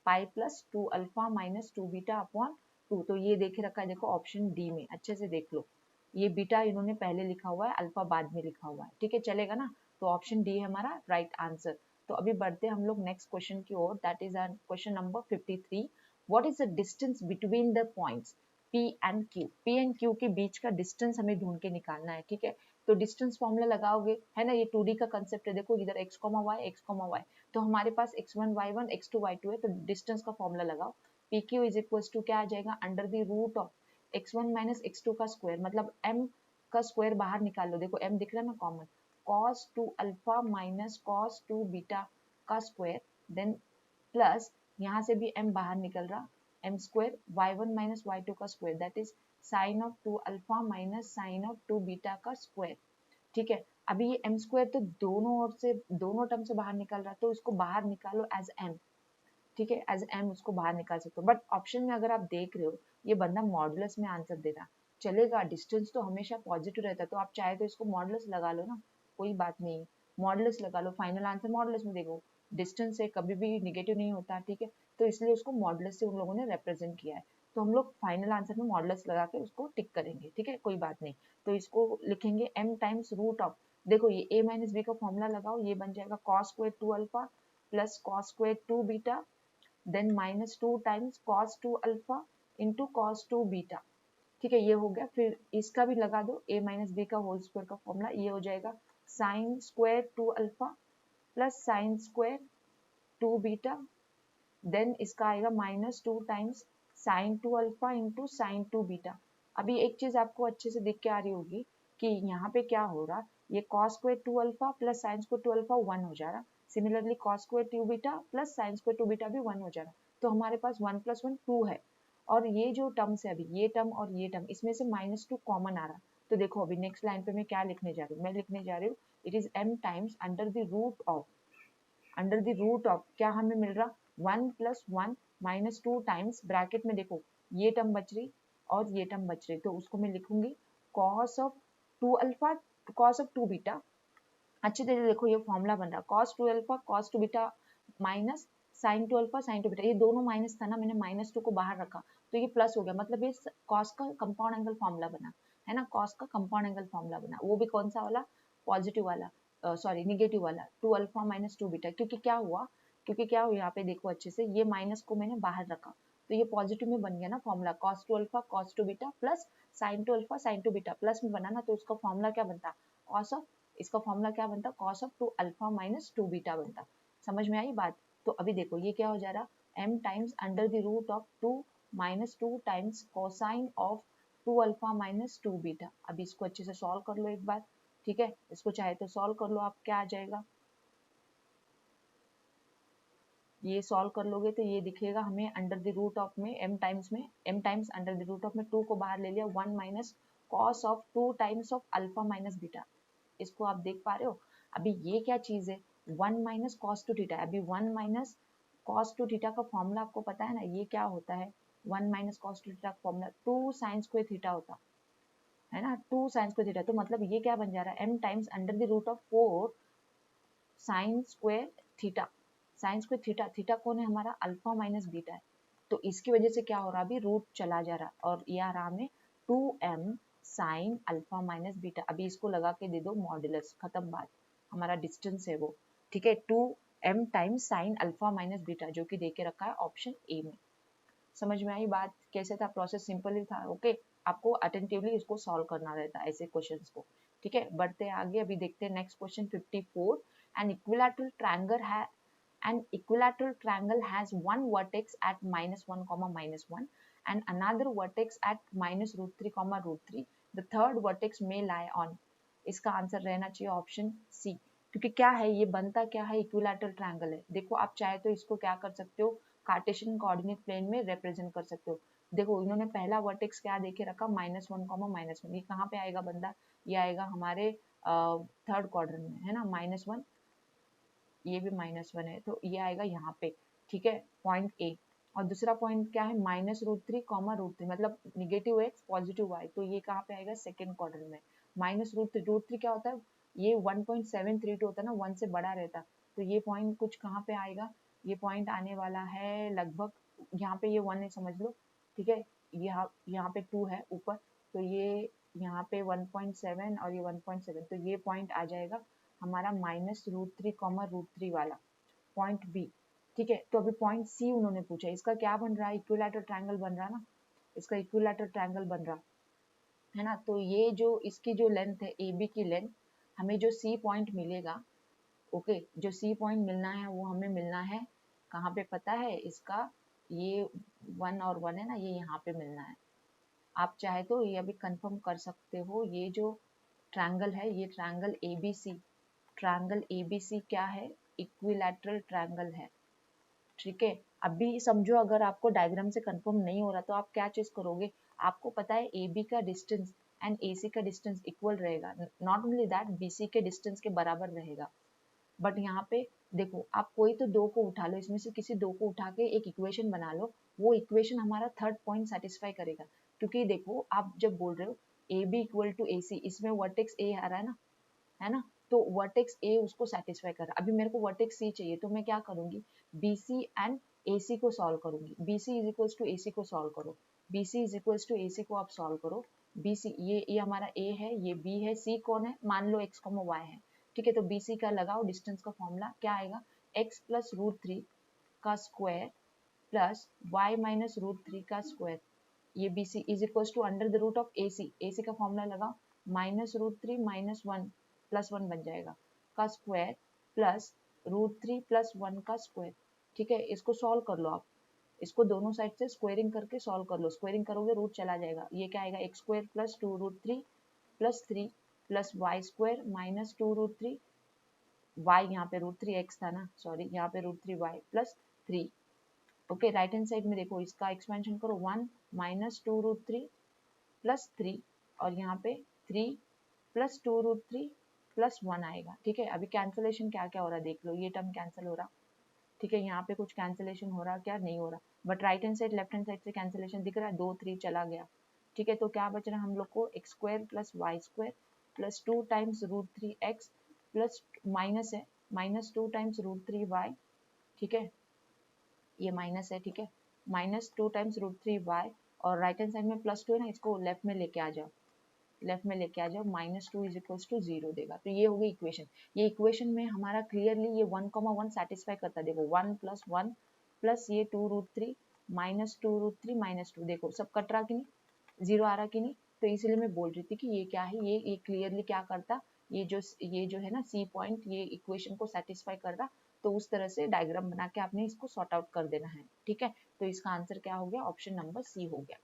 pi plus 2 alpha minus 2 beta upon 2. तो ये देखे रखा है, देखो ऑप्शन डी में, अच्छे से देख लो, ये बीटा इन्होंने पहले लिखा हुआ है, अल्फा बाद में लिखा हुआ है, ठीक है, चलेगा ना. तो ऑप्शन डी है हमारा राइट आंसर. तो अभी बढ़ते हम लोग नेक्स्ट क्वेश्चन की ओर, that is question number 53. What is the distance between the points P and Q? P and Q के बीच का डिस्टेंस हमें ढूंढ के निकालना है, ठीक है. तो डिस्टेंस फॉर्मूला लगाओगे, है ना, ये 2D का कंसेप्ट है, देखो इधर x, y, तो हमारे पास x1 y1 x2 y2 है, तो डिस्टेंस का फॉर्मूला लगाओ. PQ इज इक्वल्स टू क्या आ जाएगा, under the root of x1 minus x2 का स्क्वायर, मतलब m का स्क्वायर बाहर निकाल लो, देखो m दिख रहा है ना common, cos 2 alpha minus cos 2 beta का स्क्वायर, देन प्लस यहाँ से भी m बाहर निकल रहा, m square y1 minus y2 का square, that is sine of 2 alpha minus sine of 2 beta का स्क्वायर, ठीक है. अभी ये m स्क्वायर तो दोनों ओर से, दोनों टर्म से बाहर निकल रहा है, तो इसको बाहर निकालो एज m, ठीक है, एज m उसको बाहर निकाल सकते हो. बट ऑप्शन में अगर आप देख रहे हो, ये बंदा मॉडुलस में आंसर दे रहा, चलेगा, डिस्टेंस तो हमेशा पॉजिटिव रहता है, तो आप चाहे तो इसको मॉडुलस लगा लो ना, कोई बात नहीं, मॉडुलस लगा लो, फाइनल आंसर मॉडुलस में देखो, डिस्टेंस से कभी भी निगेटिव नहीं होता, ठीक है, तो इसलिए उसको मॉडुलस से उन लोगों ने रिप्रेजेंट किया है. तो हम लोग फाइनल आंसर में मॉडुलस लगा के उसको टिक करेंगे, ठीक है, कोई बात नहीं. तो इसको लिखेंगे m टाइम्स रूट ऑफ, देखो ये a माइनस बी का फॉर्मूला लगाओ, ये बन जाएगा cos square 2 alpha plus cos square 2 beta, then minus 2 times cos 2 alpha into cos 2 beta, ठीक है, ये हो गया. फिर इसका भी लगा दो, a माइनस बी का होल स्क्वायर का फॉर्मूला, ये हो जाएगा sine square 2 alpha plus sine square 2 beta, then इसका आएगा minus 2 times sine 2 alpha into sine 2 beta. अभी एक चीज आपको अच्छे से दिख के आ रही होगी कि यहाँ पे क्या हो रहा, ये cos square 2 alpha plus sine square 2 alpha 1 हो जा रहा, similarly cos square 2 beta plus sine square 2 beta भी 1 हो जा रहा, तो हमारे पास 1 प्लस 1 2 है, और ये जो टर्म्स है अभी, ये टर्म और ये टर्म, इसमें से माइनस 2 कॉमन आ रहा. तो देखो अभी नेक्स्ट लाइन पे मैं क्या लिखने जा रही हूँ, मैं लिखने जा रही हूँ it is m times under the root of, under the root of क्या हमें मिल रहा, 1 प्लस 1 माइनस 2 टाइम्स, ब्रैकेट में देखो ये टर्म बच रही और ये टर्म बच रही, तो उसको मैं लिखूंगी cos of 2 alpha cos of 2 beta. अच्छे तरह देखो ये फॉर्मूला बन रहा, cos 2 alpha cos 2 beta minus sign to alpha sign to beta, ये दोनों माइनस था ना, मैंने -2 को बाहर रखा तो ये प्लस हो गया, मतलब ये कॉस का कंपाउंड एंगल फॉर्मूला बना है ना, कॉस का कंपाउंड एंगल फॉर्मूला बना, वो भी कौन सा वाला, पॉजिटिव वाला, सॉरी निगेटिव वाला, 2 अल्फा माइनस 2 बीटा। क्योंकि क्या हुआ, यहाँ पे देखो अच्छे से, ये माइनस को मैंने बाहर रखा तो ये पॉजिटिव में बन गया ना formula, cos two alpha cos two beta plus sign to alpha sign to beta, plus में बना ना, तो उसका फॉर्मूला क्या बनता, कॉस ऑफ, इसका फॉर्मूला क्या बनता, cos of 2 alpha minus 2 beta बनता। समझ में आई बात। तो अभी देखो ये क्या हो जा रहा, m times under the root of 2 minus 2 times cosine of 2 alpha minus 2 beta. अभी इसको अच्छे से सॉल्व कर लो एक बार, ठीक है, इसको चाहे तो सॉल्व कर लो आप, क्या आ जाएगा, ये सॉल्व कर लोगे तो ये दिखेगा हमें अंडर द रूट ऑफ में m times under the root of में 2 को बाहर ले लिया, 1 minus cos of 2 times of alpha minus beta. इसको आप देख पा रहे हो। अभी ये क्या चीज है, 1 माइनस कॉस टू थीटा, अभी 1 माइनस कॉस टू थीटा का फॉर्मूला आपको पता है ना, ये क्या होता है, 1 माइनस कॉस टू थीटा का फॉर्मूला 2 साइन स्क्वायर थीटा होता है ना, 2 साइन स्क्वायर थीटा। तो मतलब ये क्या बन जा रहा है, m times under the root of 4 sine square theta, sine square theta, theta कौन है हमारा, अल्फा माइनस बीटा है। तो इसकी वजह से क्या हो रहा है, अभी रूट चला जा रहा है और ये आ रहा हमें 2m sine alpha minus beta. अभी इसको लगा के दे दो मॉड्यूलस, खत्म बात, हमारा डिस्टेंस है वो, ठीक है, 2m times sine alpha minus beta, जो कि दे के रखा है ऑप्शन ए में। समझ में आई बात, कैसे था प्रोसेस, सिंपल ही था। ओके, आपको अटेंटिवली इसको सॉल्व करना रहता है ऐसे क्वेश्चंस को, ठीक है। बढ़ते आगे, अभी देखते हैं next question 54। An equilateral triangle है, an equilateral triangle has one vertex at -1, -1 and another vertex at -√3, √3. The third vertex may lie on. इसका आंसर रहना चाहिए ऑप्शन सी, क्योंकि क्या है, ये बनता क्या है, इक्विलैटरल ट्रायंगल है। देखो आप चाहे तो इसको क्या कर सकते हो, कार्टेशियन कोऑर्डिनेट प्लेन में रिप्रेजेंट कर सकते हो। देखो इन्होंने पहला वर्टेक्स क्या देखे रखा, -1, -1, ये कहाँ पे आएगा बंदा, ये आएगा हमारे थर्ड क्वाड्रेंट में, है ना, -1, ये भी -1 है तो ये आएगा यहाँ पे, ठीक है, पॉइंट ए। और दूसरा पॉइंट क्या है, -√3, √3, मतलब निगेटिव एक्स पॉजिटिव वाई, तो ये कहाँ पे आएगा, सेकेंड क्वाड्रेंट में। -√3 क्या होता है, ये 1.732 होता है ना, 1 से बड़ा रहता, तो ये पॉइंट कुछ कहाँ पे आएगा, ये पॉइंट आने वाला है लगभग यहाँ पे, ये 1 है समझ लो, ठीक है, यहाँ पे 2 है ऊपर, तो ये यहाँ पे 1.7 और ये 1.7, तो ये पॉइंट आ जाएगा हमारा -√3, √3 वाला पॉइंट बी, ठीक है। तो अभी पॉइंट सी उन्होंने पूछा, इसका क्या बन रहा है, इक्विलैटरल ट्रायंगल बन रहा ना, इसका इक्विलैटरल ट्रायंगल बन रहा है ना। तो ये जो इसकी जो लेंथ है ए बी की लेंथ, हमें जो सी पॉइंट मिलेगा, ओके, जो सी पॉइंट मिलना है वो हमें मिलना है कहाँ पे पता है इसका, ये 1 और 1 है ना, ये यहाँ पे मिलना है। आप चाहे तो ये अभी कंफर्म कर सकते हो, ये जो ट्रायंगल है, ये ट्रायंगल एबीसी, ट्रायंगल एबीसी क्या है, इक्विलैटरल ट्रायंगल है, ठीक है। अभी समझो अगर आपको डायग्राम से कंफर्म नहीं हो रहा तो आप क्या चीज करोगे, आपको पता है ए बी का डिस्टेंस एंड ए सी का डिस्टेंस इक्वल रहेगा, not only that B C के डिस्टेंस के बराबर रहेगा। बट यहाँ पे देखो, आप कोई तो दो को उठा लो, इसमें से किसी दो को उठा के एक इक्वेशन बना लो, वो इक्वेशन हमारा थर्ड पॉइंट सेटिस्फाई करेगा। क्योंकि देखो आप जब बोल रहे हो A B equal to A सी, इसमें वर्टेक्स ए आ रहा है ना, तो वर्टेक्स ए उसको सेटिस्फाई कर रहा है। अभी मेरे को वर्टेक्स सी चाहिए, तो मैं क्या करूंगी, B C and A C को सॉल्व करूंगी, B C is equals to A C को सॉल्व करो, B C is equals to A C को आप सॉल्व करो, बी सी, ये हमारा ए है, ये बी है, सी कौन है, मान लो एक्स वाई है, ठीक है। तो बी सी का लगाओ डिस्टेंस का फॉर्मूला, क्या आएगा, एक्स प्लस √3 का स्क्वायर प्लस वाई माइनस √3 का स्क्वायर, ये B C is equals to under the root of A C का फॉर्मूला लगाओ, -√3 -1 +1 बन जाएगा का स्क्वायर प्लस √3 +1 का स्क्वायर, ठीक है। इसको सॉल्व कर लो आप, इसको दोनों साइड से स्क्वेयरिंग करके सॉल्व कर लो, स्क्वेयरिंग करोगे रूट चला जाएगा, ये क्या आएगा, x square plus 2√3 plus 3 plus y square minus 2√3, y यहाँ पे √3 एक्स था ना, सॉरी यहाँ पे √3 y plus 3, okay. Right hand side में देखो इसका एक्सपेंशन करो, 1 माइनस 2√3 प्लस 3 और यहाँ पे 3 प्लस 2√3 प्लस 1 आएगा, ठीक है। अभी कैंसलेशन क्या क्या हो रहा है देख लो, ये टर्म कैंसिल हो रहा, ठीक है, यहाँ पे कुछ कैंसलेशन हो रहा क्या, नहीं हो रहा, but right hand side left hand side से कैंसलेशन दिख रहा है, 2 3 चला गया, ठीक है। तो क्या बच रहा है हम लोग को, x square plus y square plus 2 times √3 x plus minus है -2 टाइम्स √3 वाई ठीक है, ये माइनस है, ठीक है, माइनस 2 टाइम्स √3y और राइट हैंड साइड में +2 है ना, इसको लेफ्ट में लेके आ जाओ, लेफ्ट में लेके आ जाओ, -2 इज इक्वल्स टू 0 देगा। तो ये हो गई इक्वेशन। ये इक्वेशन में हमारा क्लियरली ये 1,1 सेटिस्फाई करता है। देखो 1 + 1 प्लस ये 2√3 -2√3 -2, देखो सब कट रहा कि नहीं, 0 आ रहा कि नहीं। तो इसलिए मैं बोल रही थी कि ये क्या है, ये क्लियरली क्या करता, ये जो है ना सी पॉइंट, ये इक्वेशन को सेटिस्फाई कर रहा। तो उस तरह से डायग्राम बना के आपने इसको सॉर्ट आउट कर देना है, ठीक है। तो इसका आंसर क्या हो गया, ऑप्शन नंबर सी हो गया।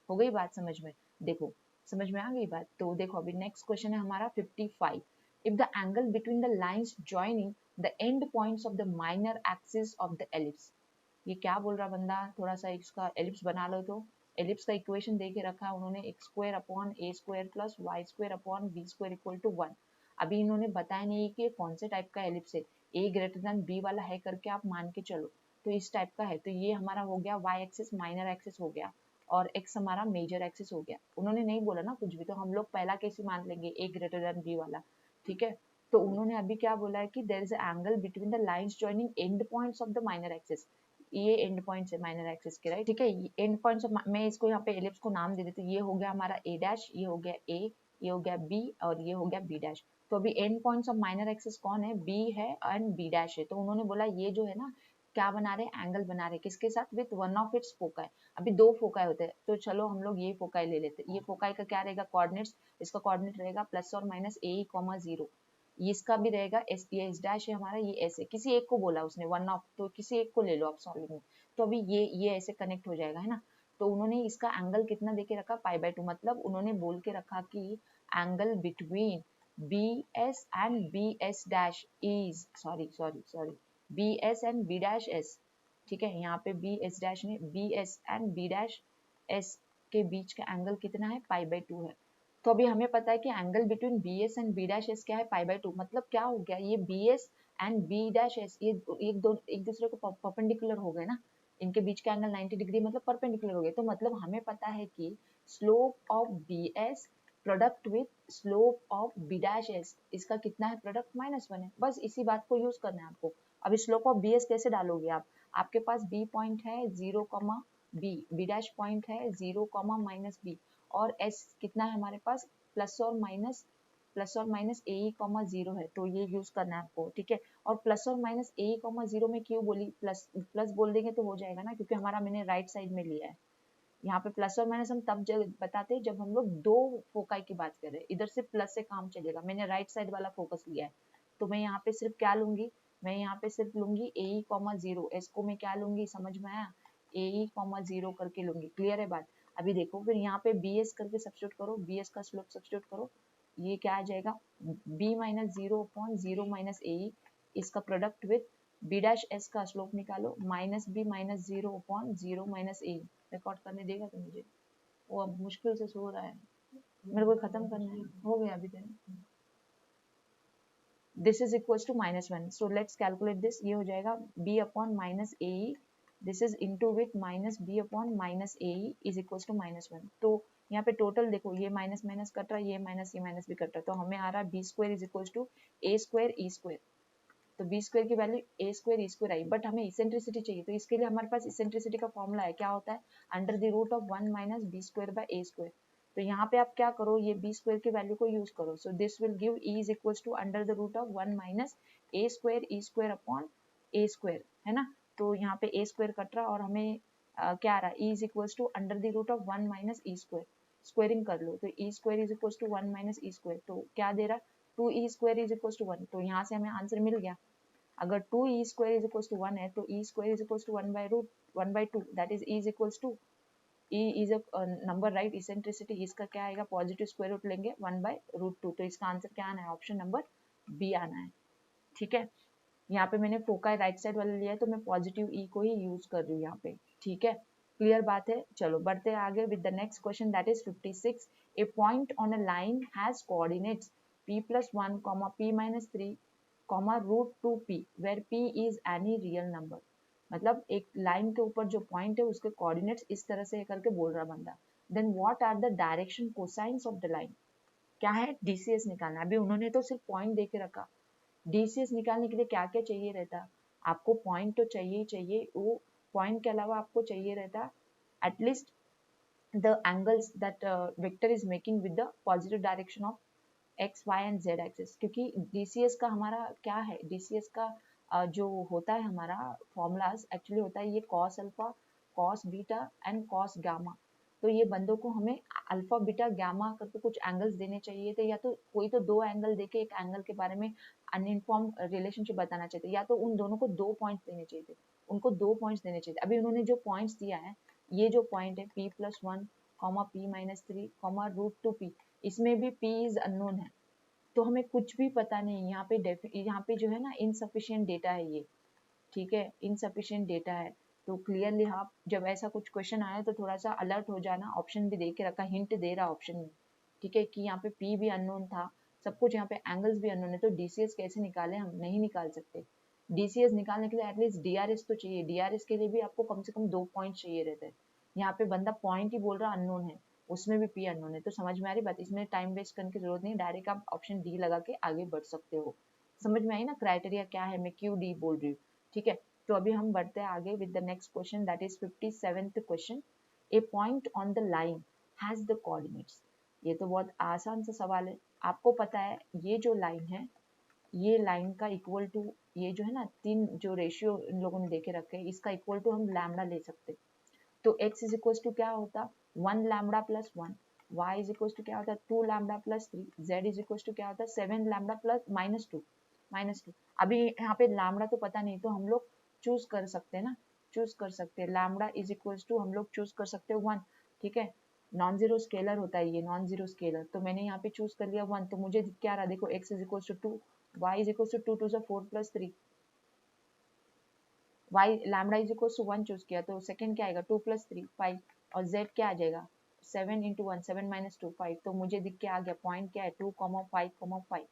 हो गई बात समझ में? देखो समझ में आ गई बात। तो देखो अभी नेक्स्ट क्वेश्चन है हमारा 55। If the angle between the lines joining the end points of the minor axis of the ellipse, ये क्या बोल रहा बंदा, थोड़ा सा इसका एलिप्स बना लो। तो एलिप्स का इक्वेशन दे के रखा है उन्होंने, x² upon a² plus y² upon b² equal to 1। अभी इन्होंने बताया नहीं कि कौन से टाइप का एलिप्स है, a ग्रेटर देन b वाला है करके आप मान के चलो। तो इस टाइप का है, तो ये हमारा हो गया y एक्सिस माइनर एक्सिस हो गया और x हमारा मेजर एक्सिस हो गया। उन्होंने नहीं बोला ना कुछ भी, तो हम लोग पहला कैसे मान लेंगे, a ग्रेटर देन b वाला, ठीक है। तो उन्होंने अभी क्या बोला है कि there is angle between the lines joining end points of the minor axis, ये एंड पॉइंट्स है माइनर एक्सिस के, राइट, ठीक है। एंड पॉइंट्स ऑफ, मैं इसको यहाँ पे एलिप्स को नाम दे देती हूँ। ये हो गया हमारा a डैश, ये हो गया a, ये हो गया b और ये हो गया b डैश। तो अभी and points of minor axis कौन है, b है एंड b डैश है। तो उन्होंने बोला ये जो है ना क्या बना रहे, एंगल बना रहे, किसके साथ, with one of its foci. अभी दो फोकाई होते हैं, तो चलो हम लोग ये फोकाई ले लेते हैं। ये फोकाई का क्या रहेगा, कोऑर्डिनेट्स, इसका कोऑर्डिनेट रहेगा प्लस और माइनस a,0। इसका भी रहेगा एस, ये एस डैश है हमारा, ये ऐसे किसी एक को बोला उसने वन ऑफ, तो किसी एक को ले लो आप सॉल्विंग में। तो अभी ये ऐसे कनेक्ट हो जाएगा, है ना। तो उन्होंने इसका एंगल कितना देके रखा, π/2, मतलब उन्होंने बोल के रखा कि angle between B S and B S dash is, sorry B S and B dash S, ठीक है। यहाँ पे बी एस डैश में B S and B dash S के बीच का एंगल कितना है, π/2 है। तो अभी हमें पता है कि angle between B S and B dash S क्या है, π/2। मतलब क्या हो गया, ये B S and B dash S ये एक दूसरे को परपेंडिकुलर हो गए ना, इनके बीच का एंगल 90 डिग्री मतलब परपेंडिकुलर हो गए। तो मतलब हमें पता है कि slope of B S product with slope of B dash S, इसका कितना है प्रोडक्ट, -1 है। बस इसी बात को यूज करना है आपको। अभी स्लोप ऑफ बी एस कैसे डालोगे आप, आपके पास बी पॉइंट है 0, बी डैश पॉइंट है 0, -b और एस कितना है हमारे पास, प्लस और माइनस a,0 है। तो ये यूज करना है आपको, ठीक है। और प्लस और माइनस a,0 में क्यों बोली, प्लस बोल देंगे तो हो जाएगा ना, क्योंकि हमारा मैंने राइट साइड में लिया है। यहाँ पे प्लस और माइनस हम तब बताते हैं जब हम लोग दो फोकाई की बात कर रहे हैं, इधर से प्लस से काम चलेगा। मैंने राइट साइड वाला फोकस लिया है, तो मैं यहाँ पे सिर्फ क्या लूंगी, मैं यहाँ पे सिर्फ लूंगी a,0, एस को मैं क्या लूंगी, समझ में आया, a,0 करके लूंगी। क्लियर है बात। अभी देखो फिर यहाँ पे बी एस करके सब्स्टिट्यूट करो, बी एस का स्लोप सब्स्टिट्यूट करो, ये क्या आ जाएगा, b -0 अपॉन 0 माइनस ए, इसका product with B dash S का स्लोप निकालो, -b -0 अपॉन 0 माइनस ए। रिकॉर्ड करने देगा तो मुझे, वो अब मुश्किल से सो रहा है, मेरे को खत्म करना है, हो गया अभी तक। This is equals to -1, so let's calculate this. ये हो जाएगा b upon minus A, this is into with minus b upon minus A is equals to -1। तो यहाँ पे टोटल देखो, ये माइनस माइनस कट रहा है, ये माइनस भी कट रहा है, तो हमें आ रहा है b² is equals to a² e²। तो b² की value a² e² I, but हमें इसेंट्रिसिटी चाहिए। तो इसके लिए हमारे पास इसेंट्रिसिटी का फॉर्मूला है, क्या होता है, under the root of 1 minus b² by a²। तो यहाँ पे आप क्या करो, ये b² की वैल्यू को यूज करो। So this will give e is equals to under the root of 1 minus a² e² अपॉन a², है ना। तो यहाँ पे a² कट रहा और हमें क्या आ रहा है, e is equals to under the root of 1 minus e², squaring कर लो। तो e² is equals to 1 minus e², तो क्या दे रहा, 2e² इज इक्वल्स टू 1। तो यहाँ से हमें आंसर मिल गया। अगर 2e² इज इक्वल्स टू 1 है तो e² is equals to 1/2, that is e is equals to, e is a number, right. Eccentricity इसका क्या आएगा, पॉजिटिव स्क्वायर रूट लेंगे 1/√2। तो इसका आंसर क्या आना है, ऑप्शन नंबर बी आना है, ठीक है। यहाँ पे मैंने फोकाई राइट साइड वाला लिया है, तो मैं पॉजिटिव ई को ही यूज कर रही हूँ यहाँ पे, ठीक है। क्लियर बात है। चलो बढ़ते आगे with the next question, that is 56। A point on a line has coordinates p+1, p-3, √2p where p is any real number। मतलब एक लाइन के ऊपर जो पॉइंट है उसके कोऑर्डिनेट्स इस तरह से करके बोल रहा बंदा। Then what are the direction cosines of the line, क्या है, डीसीएस निकालना। अभी उन्होंने तो सिर्फ पॉइंट दे के रखा, डीसीएस निकालने के लिए क्या क्या चाहिए रहता, आपको पॉइंट तो चाहिए ही चाहिए, वो पॉइंट के अलावा आपको चाहिए रहता at least the angles that vector is making with the positive direction of x, y and z axis, क्योंकि DCS का हमारा क्या है, DCS का जो होता है हमारा फॉर्मूलाज एक्चुअली होता है ये cos alpha, cos beta and cos gamma. तो ये बंदों को हमें अल्फा बीटा गामा करके कुछ एंगल्स देने चाहिए थे, या तो कोई तो दो एंगल देके एक एंगल के बारे में अनइनफॉर्म रिलेशनशिप बताना चाहिए, या तो उन दोनों को 2 पॉइंट्स देने चाहिए थे, उनको 2 पॉइंट्स देने चाहिए थे। अभी उन्होंने जो पॉइंट्स दिया है, ये जो पॉइंट है p+1 p-3 √2p, इसमें भी p इज अननोन है, तो हमें कुछ भी पता नहीं। यहाँ पे जो है ना इनसफिशिएंट डेटा है ये, ठीक है, इनसफिशिएंट डेटा है। तो क्लियरली आप जब ऐसा कुछ क्वेश्चन आया तो थोड़ा सा अलर्ट हो जाना। ऑप्शन भी दे के रखा, हिंट दे रहा ऑप्शन में, ठीक है, कि यहाँ पे p भी अननोन था, सब कुछ यहाँ पे एंगल्स भी अननोन है, तो DCS कैसे निकाले, हम नहीं निकाल सकते। DCS निकालने के लिए एटलीस्ट DRS तो चाहिए, DRS के लिए भी आपको कम से कम 2 पॉइंट चाहिए रहते हैं। यहाँ पे बंदा पॉइंट ही बोल रहा अननोन है, उसमें भी p अननोन है, तो समझ में आ रही बात, इसमें टाइम वेस्ट करने की जरूरत नहीं, डायरेक्ट आप ऑप्शन डी लगा के आगे बढ़ सकते हो। समझ में आई ना क्राइटेरिया क्या है, मैं क्यों डी बोल रही हूँ, ठीक है। तो अभी हम बढ़ते हैं आगे with the next question, that is 57th question. A point on the line has the coordinates. ये तो बहुत आसान सा सवाल है, आपको पता है ये जो लाइन है, ये लाइन का इक्वल टू, ये जो है ना तीन जो रेशियो इन लोगों ने देके रखे हैं, इसका इक्वल टू हम लैम्डा ले सकते। तो x इज इक्वल टू क्या होता, 1 lambda plus 1, y is equal to क्या होता है 2 lambda plus 3, z is equal to क्या होता है 7 लैम्डा प्लस -2। अभी यहाँ पे लैम्डा तो पता नहीं, तो हम लोग चूज कर सकते हैं ना, चूज कर सकते हैं लैम्डा इज इक्वल टू, हम लोग चूज कर सकते हैं 1, ठीक है। नॉन जीरो स्केलर होता है ये, नॉन जीरो स्केलर, तो मैंने यहाँ पे चूज कर लिया 1, तो मुझे क्या रहा देखो, x is equal to 2, y is equal to 2 2 4 plus 3, y lambda is equal to 1 choose किया, तो सेकंड क्या आएगा 2 प्लस 3 5, और z क्या आ जाएगा 7 इंटू 1 7 माइनस 2 5, तो मुझे दिख के आ गया पॉइंट क्या है 2,5,5,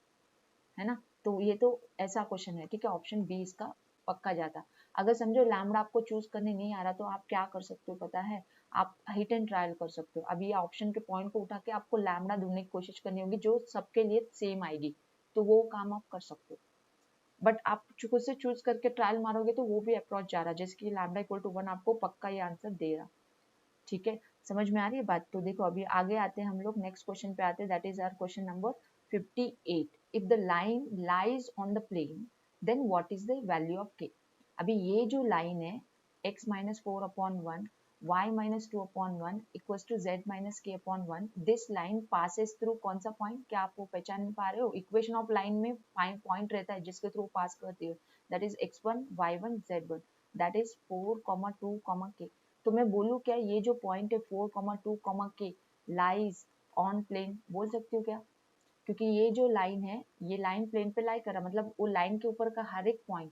है ना। तो ये तो ऐसा क्वेश्चन है, ठीक है, ऑप्शन बी इसका पक्का जाता। अगर समझो लैम्डा आपको चूज करने नहीं आ रहा, तो आप क्या कर सकते हो पता है, आप हिट एंड ट्रायल कर सकते हो। अभी ये ऑप्शन के पॉइंट को उठा के आपको लैम्डा ढूंढने की कोशिश करनी होगी जो सबके लिए सेम आएगी, तो वो काम आप कर सकते हो। बट आप खुद से चूज करके ट्रायल मारोगे तो वो भी अप्रोच जा रहा है, जैसे कि लैम्डा इक्वल टू 1 आपको पक्का ये आंसर दे रहा, ठीक है। समझ में आ रही है बात। तो देखो अभी आगे आते हैं हम लोग, नेक्स्ट क्वेश्चन पे आते हैं, that is our question number 58। If the line lies on the plane then what is the value of k। अभी ये जो लाइन है x minus 4/1 y minus 2/1 equals to z minus k/1, this line passes through कौन सा point, क्या आप वो पहचान पा रहे हो, इक्वेशन ऑफ लाइन में पॉइंट रहता है जिसके थ्रू पास करती है, that is x1 y1 z1, that is 4, 2, k। तो मैं बोलूँ क्या, ये जो पॉइंट है 4, 2, k लाइज ऑन प्लेन, बोल सकती हूँ क्या, क्योंकि ये जो लाइन है ये लाइन प्लेन पे लाई कर रहा, मतलब वो लाइन के ऊपर का हर एक पॉइंट,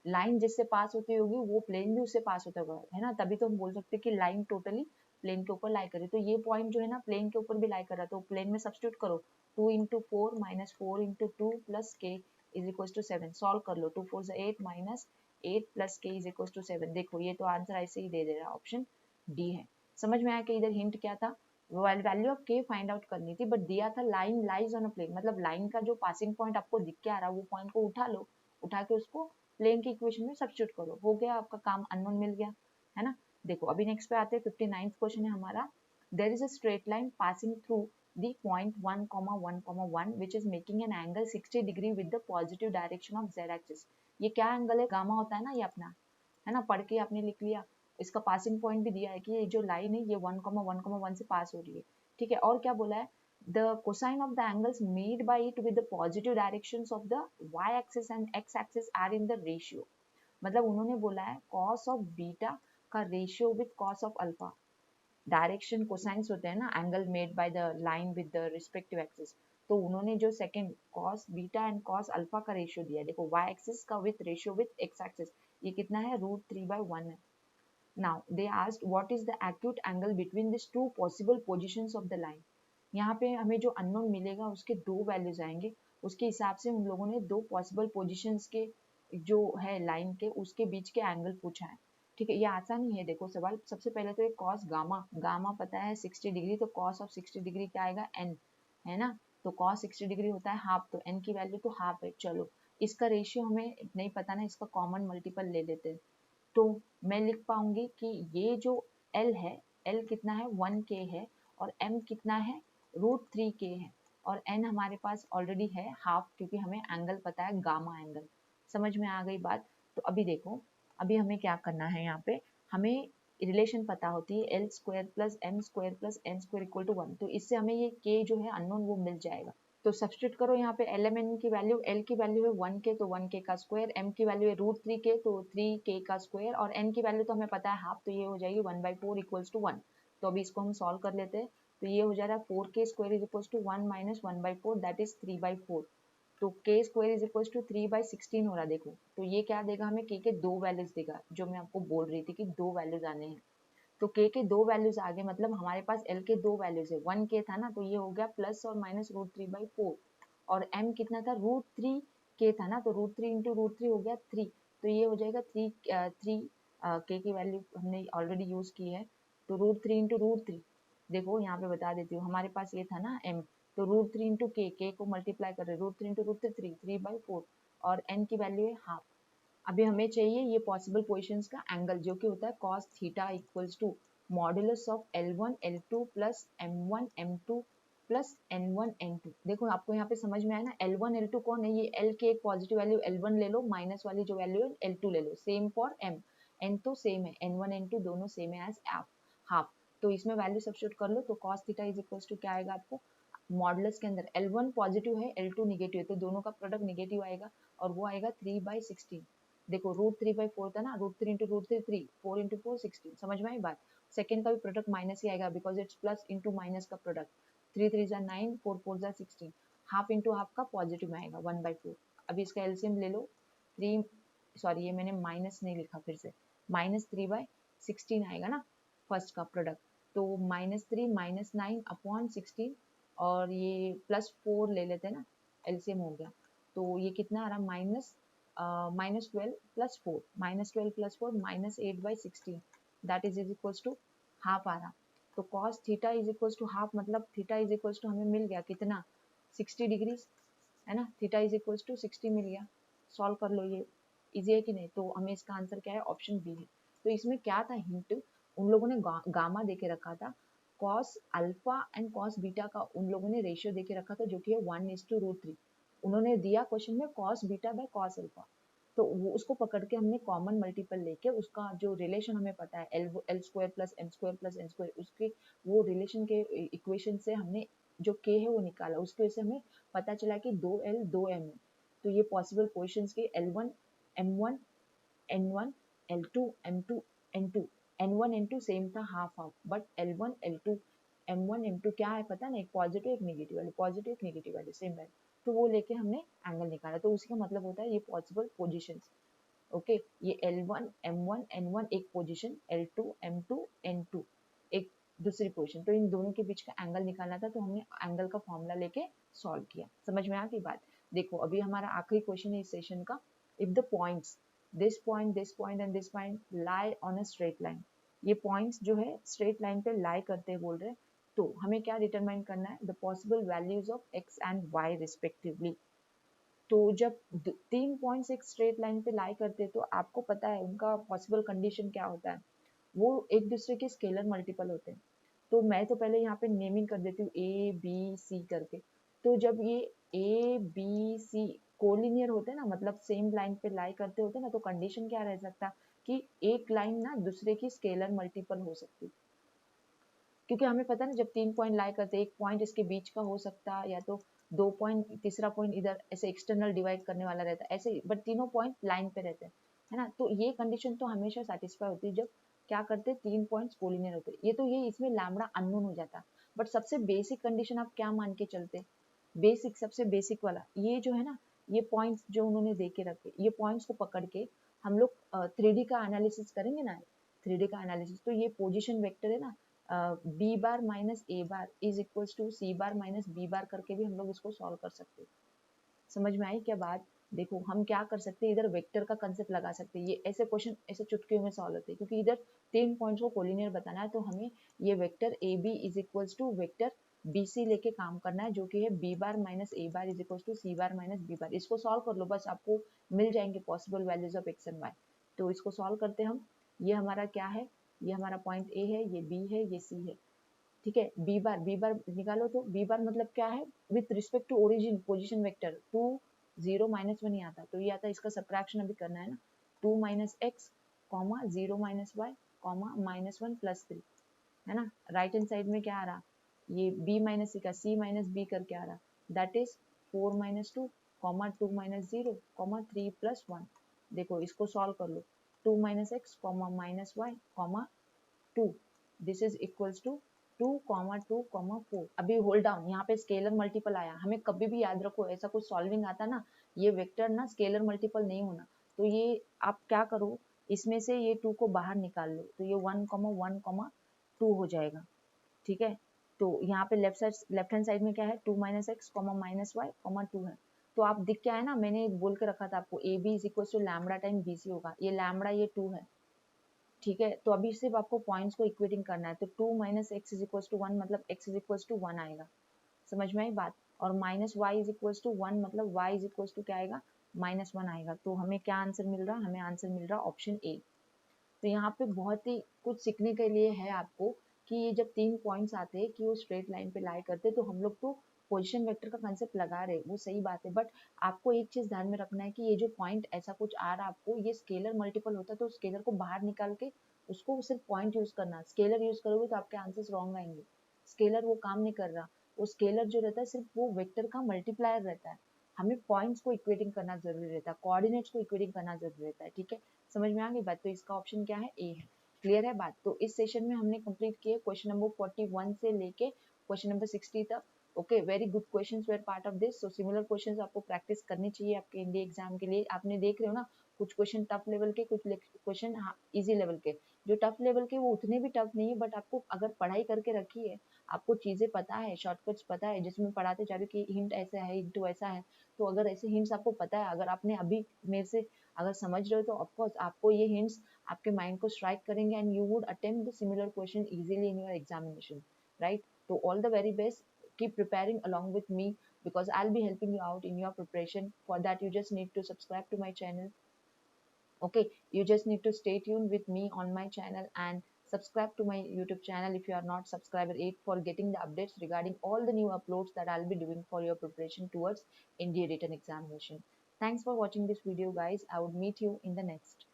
लाइन जिससे पास होती होगी वो प्लेन भी उससे पास होता होगा, है ना, तभी तो हम बोल सकते हैं कि लाइन टोटली प्लेन के ऊपर लाई करे। तो ये पॉइंट जो है ना प्लेन के ऊपर भी लाई कर रहा, तो प्लेन में सब्स्टिट्यूट करो, 2 इंटू 4 माइनस 4 इंटू 2 प्लस के इज इक्वल टू 7, सॉल्व कर लो, 2 4 8 माइनस 8 प्लस के इज इक्वल टू 7। देखो ये तो आंसर ऐसे ही दे दे रहा, ऑप्शन डी है। समझ में आया कि इधर हिंट क्या था, value of K find out करनी थी, बट दिया था line lies on a plane, मतलब लाइन का जो पासिंग पॉइंट आपको दिख के आ रहा है वो पॉइंट को उठा लो, उठा के उसको प्लेन की इक्वेशन में सब्स्टिट्यूट करो, हो गया आपका काम, अननोन मिल गया, है ना। देखो अभी नेक्स्ट पे आते हैं, 59th क्वेश्चन है हमारा, there is a straight line passing through the point 1,1,1 which is making an angle 60 degree with the positive direction of z axis। ये क्या एंगल है, गामा होता है ना ये अपना, है ना, पढ़ के आपने लिख लिया। इसका पासिंग पॉइंट भी दिया है कि ये जो लाइन है ये 1,1,1 से पास हो रही है, ठीक है। और क्या बोला है, the cosine of the angles made by it with the positive directions of the y axis and x axis are in the ratio। मतलब उन्होंने बोला है cos of beta का ratio with cos of alpha, direction cosines होते हैं ना angle made by the line with the respective axis, तो उन्होंने जो second cos beta and cos alpha का रेशियो दिया है, देखो y एक्सिस का with ratio with x axis, ये कितना है √3/1 है। Now they asked what is the acute angle between these two possible positions of the line। यहाँ पे हमें जो अननोन मिलेगा उसके दो वैल्यूज आएंगे, उसके हिसाब से उन लोगों ने दो पॉसिबल पोजीशंस के जो है लाइन के उसके बीच के एंगल पूछा है, ठीक है। ये आसान ही है, देखो सवाल सबसे पहले तो एक cos गामा, गामा पता है 60 डिग्री, तो cos ऑफ 60 डिग्री क्या आएगा n, है ना, तो cos 60 डिग्री होता है हाफ, तो n की वैल्यू तो हाफ है, चलो इसका रेशियो हमें नहीं पता ना, इसका कॉमन मल्टीपल ले लेते हैं। तो मैं लिख पाऊंगी कि ये जो L है, L कितना है 1k है, और M कितना है √3k है, और N हमारे पास ऑलरेडी है हाफ, क्योंकि हमें एंगल पता है गामा एंगल। समझ में आ गई बात। तो अभी देखो, अभी हमें क्या करना है, यहाँ पे हमें रिलेशन पता होती है L² + M² + N² = 1। तो इससे हमें ये k जो है अननोन वो मिल जाएगा। तो सब्स्टिट्यूट करो यहाँ पे L M N की वैल्यू, L की वैल्यू है 1k तो 1k का स्क्वायर, M की वैल्यू है √3k तो 3k का स्क्वायर, और N की वैल्यू तो हमें पता है हाफ, तो ये हो जाएगी 1/4 = 1। तो अभी इसको हम सॉल्व कर लेते हैं। तो ये हो जा रहा है 4k² = 1 - 1/4 दैट इज 3/4। तो k² = 3/16 हो रहा। देखो तो ये क्या देगा हमें, k के दो वैल्यूज देगा, जो मैं आपको बोल रही थी कि दो वैल्यूज आने हैं। तो k के दो वैल्यूज आ गए, मतलब हमारे पास L के दो वैल्यूज है। 1k था ना, तो ये हो गया प्लस और माइनस √3/4, और M कितना था √3k था ना, तो √3 × √3 हो गया 3। तो ये हो जाएगा 3 k की वैल्यू हमने ऑलरेडी यूज की है, तो √3 × √3। देखो यहाँ पे बता देती हूँ, हमारे पास ये था ना M, तो √3 × k को मल्टीप्लाई कर रहे, √3 × √3 3/4, और N की वैल्यू है हाफ। अभी हमें चाहिए ये पॉसिबल पोजिशंस का एंगल, जो कि होता है cos theta equals to modulus of L1 L2 plus M1 M2 plus N1 N2। देखो आपको यहाँ पे समझ में आया ना, L1 L2 कौन है, ये L के एक पॉजिटिव वैल्यू L1 ले लो, माइनस वाली जो वैल्यू है L2 ले लो, सेम फॉर M। N तो सेम है, N1 N2 दोनों सेम है एज हाफ। तो इसमें वैल्यू सब्स्टिट्यूट कर लो, तो cos theta is equals to क्या आएगा आपको, मॉडुलस के अंदर L1 पॉजिटिव है L2 निगेटिव है, तो दोनों का प्रोडक्ट निगेटिव आएगा, और वो आएगा 3/16। देखो √3/4 था ना, √3 × √3 3, 4 × 4 16। समझ में आई बात। सेकंड का भी प्रोडक्ट माइनस ही आएगा, because it's plus into minus का प्रोडक्ट। 3 3 = 9, 4 4 = 16। हाफ इंटू हाफ का पॉजिटिव में आएगा 1/4। अभी इसका एलसीएम ले लो, 3 सॉरी ये मैंने माइनस नहीं लिखा, फिर से -3/16 आएगा ना फर्स्ट का प्रोडक्ट। तो -3 -9/16, और ये +4 ले लेते हैं ना, एलसीएम हो गया। तो ये कितना आ रहा, -12 + 4, -12 + 4 -8/16, that is equals to half आ रहा। तो cos theta is equals to half, मतलब थीटा इज इक्वल्स टू हमें मिल गया कितना, 60 डिग्री, है ना। थीटा इज इक्वल्स टू 60 मिल गया। सॉल्व कर लो, ये इजी है कि नहीं। तो हमें इसका आंसर क्या है, ऑप्शन बी है। तो इसमें क्या था हिंट, उन लोगों ने गामा देके रखा था, cos alpha and cos beta का उन लोगों ने रेशियो देके रखा था, जो कि है 1:√3। उन्होंने दिया क्वेश्चन में cos beta by cos alpha, तो वो उसको पकड़ के हमने कॉमन मल्टीपल लेके उसका जो रिलेशन हमें पता है L² + M² + N², उसके वो रिलेशन के इक्वेशन से हमने जो k है वो निकाला। उसकी वजह से हमें पता चला कि 2L 2M है। तो ये पॉसिबल पोजिशंस के L1 M1 N1 L2 M2 N2, N1 N2 same था half half, but L1 L2 M1 M2 क्या है पता ना, एक पॉजिटिव एक नेगेटिव वाले, पॉजिटिव एक नेगेटिव वाले सेम वैल्यू, तो वो लेके हमने एंगल निकाला। तो उसका मतलब होता है ये पॉसिबल पोजिशंस। ओके, ये L1 M1 N1 एक पोजीशन, L2 M2 N2 एक दूसरी पोजीशन। तो इन दोनों के बीच का एंगल निकालना था, तो हमने एंगल का फॉर्मूला लेके सॉल्व किया। समझ में आ गई बात। देखो अभी हमारा आखिरी क्वेश्चन है इस सेशन का, if the points this point and this point lie on a straight line, ये पॉइंट्स जो है स्ट्रेट लाइन पे लाई करते हैं बोल रहे हैं, तो हमें क्या डिटरमाइन करना है, the possible values of x and y respectively. तो जब 3 पॉइंट्स एक स्ट्रेट लाइन पे लाई करते हैं, तो आपको पता है उनका पॉसिबल कंडीशन क्या होता है, वो एक दूसरे के स्केलर मल्टीपल होते हैं। तो मैं तो पहले यहाँ पे नेमिंग कर देती हूँ ए बी सी करके। तो जब ये ए बी सी कोलिनियर होते हैं ना, मतलब सेम लाइन पे लाई करते होते हैं ना, तो कंडीशन क्या रह सकता कि एक लाइन ना दूसरे की स्केलर मल्टीपल हो सकती, क्योंकि हमें पता है ना जब 3 पॉइंट लाई करते हैं, एक पॉइंट इसके बीच का हो सकता है, या तो 2 पॉइंट, तीसरा पॉइंट इधर ऐसे एक्सटर्नल डिवाइड करने वाला रहता है ऐसे, बट तीनों पॉइंट लाइन पे रहते हैं, है ना। तो ये कंडीशन तो हमेशा सेटिस्फाई होती है जब क्या करते हैं, 3 पॉइंट्स कोलिनियर होते हैं। ये तो ये इसमें लैम्बडा अननोन हो जाता, बट सबसे बेसिक कंडीशन आप क्या मान के चलते, बेसिक सबसे बेसिक वाला ये जो है ना, ये पॉइंट्स जो उन्होंने दे के रखे, ये पॉइंट्स को पकड़ के हम लोग 3D का एनालिसिस करेंगे ना, 3D का एनालिसिस, तो ये पोजीशन वेक्टर है ना, B bar minus A bar is equals to C bar minus B bar करके भी हम लोग इसको सॉल्व कर सकते हैं। समझ में आई क्या बात। देखो हम क्या कर सकते हैं, इधर वेक्टर का कंसेप्ट लगा सकते हैं, ये ऐसे क्वेश्चन ऐसे चुटकियों में सॉल्व होते हैं, क्योंकि इधर 3 पॉइंट्स को कोलिनियर बताना है, तो हमें ये vector A B is equals to vector B C लेके काम करना है, जो कि है B bar minus A bar is equal to C bar minus B bar. इसको सॉल्व कर लो, बस आपको मिल जाएंगे possible values of x and y. तो इसको सॉल्व करते हैं हम। ये हमारा क्या है, ये हमारा पॉइंट ए है, ये बी है, ये सी है, ठीक है। बी बार निकालो, तो बी बार मतलब क्या है, with respect to origin position vector 2 0 -1 ही आता, तो ये आता है, इसका सब्ट्रैक्शन अभी करना है ना, 2 minus x comma 0 minus y comma -1 plus 3, है ना। राइट हैंड साइड में क्या आ रहा, ये b माइनस सी का c माइनस बी करके आ रहा, that is 4 minus 2 comma 2 minus 0 comma 3 plus 1। देखो इसको सॉल्व कर लो, 2 minus x comma minus y comma 2, this is equals to 2 comma 2 comma 4। अभी होल्ड डाउन, यहाँ पे स्केलर मल्टीपल आया, हमें कभी भी याद रखो ऐसा कुछ सॉल्विंग आता ना, ये वेक्टर ना स्केलर मल्टीपल नहीं होना। तो ये आप क्या करो, इसमें से ये 2 को बाहर निकाल लो, तो ये 1 1 2 हो जाएगा, ठीक है। तो यहाँ पे लेफ्ट हैंड साइड में क्या है, 2 minus x comma minus y comma 2 है। तो आप दिख क्या है ना, मैंने बोल के रखा था आपको, A B is equal to lambda time B C होगा, ये लैम्बडा ये 2 है, ठीक है। तो अभी सिर्फ आपको पॉइंट्स को इक्वेटिंग करना है, तो 2 minus x is equal to 1 मतलब x इज इक्वल टू 1 आएगा, समझ में आई बात। और minus y is equal to 1 मतलब y इज इक्वल टू क्या आएगा, -1 आएगा। तो हमें क्या आंसर मिल रहा है, हमें आंसर मिल रहा है ऑप्शन ए। तो यहाँ पे बहुत ही कुछ सीखने के लिए है आपको, कि ये जब 3 पॉइंट्स आते हैं कि वो स्ट्रेट लाइन पे लाई करते हैं, तो हम लोग तो पोजीशन वेक्टर का कंसेप्ट लगा रहे, वो सही बात है, बट आपको एक चीज ध्यान में रखना है कि ये जो पॉइंट ऐसा कुछ आ रहा है आपको, ये स्केलर मल्टीपल होता है, तो स्केलर को बाहर निकाल के उसको सिर्फ पॉइंट यूज करना, स्केलर यूज करोगे तो आपके आंसर्स रॉन्ग आएंगे। स्केलर वो काम नहीं कर रहा, वो स्केलर जो रहता है सिर्फ वो वेक्टर का मल्टीप्लायर रहता है। हमें पॉइंट्स को इक्वेटिंग करना जरूरी रहता है, कोऑर्डिनेट्स को इक्वेटिंग करना जरूरी रहता है, ठीक है। समझ में आ गई बात, तो इसका ऑप्शन क्या है, ए है। क्लियर है बात। तो इस सेशन में हमने कंप्लीट किए क्वेश्चन नंबर 41 से लेके क्वेश्चन नंबर 60 तक। Okay, very good questions were part of this. So similar questions आपको प्रैक्टिस करनी चाहिए आपके इंडिया एग्जाम के लिए। आपने देख रहे हो ना, कुछ क्वेश्चन टफ लेवल के, कुछ क्वेश्चन इजी लेवल के। जो टफ लेवल के वो उतने भी टफ नहीं है, बट आपको अगर पढ़ाई करके रखी है, आपको चीजें पता है, शॉर्टकट्स पता है, जिसमें पढ़ाते जा रहे कि हिंट ऐसा है, हिंट वैसा है, तो अगर ऐसे हिंट्स आपको पता है, अगर आपने अभी मेरे से अगर समझ रहे हो, तो ऑफकोर्स आपको ये हिंट्स आपके माइंड को स्ट्राइक करेंगे, and you would attempt the similar question easily in your examination, right. तो all the very best, keep preparing along with me, because I'll be helping you out in your preparation. For that you just need to subscribe to my channel. Okay, you just need to stay tuned with me on my channel and subscribe to my YouTube channel if you are not subscriber 8 for getting the updates regarding all the new uploads that I'll be doing for your preparation towards NDA written examination. Thanks for watching this video guys. I would meet you in the next.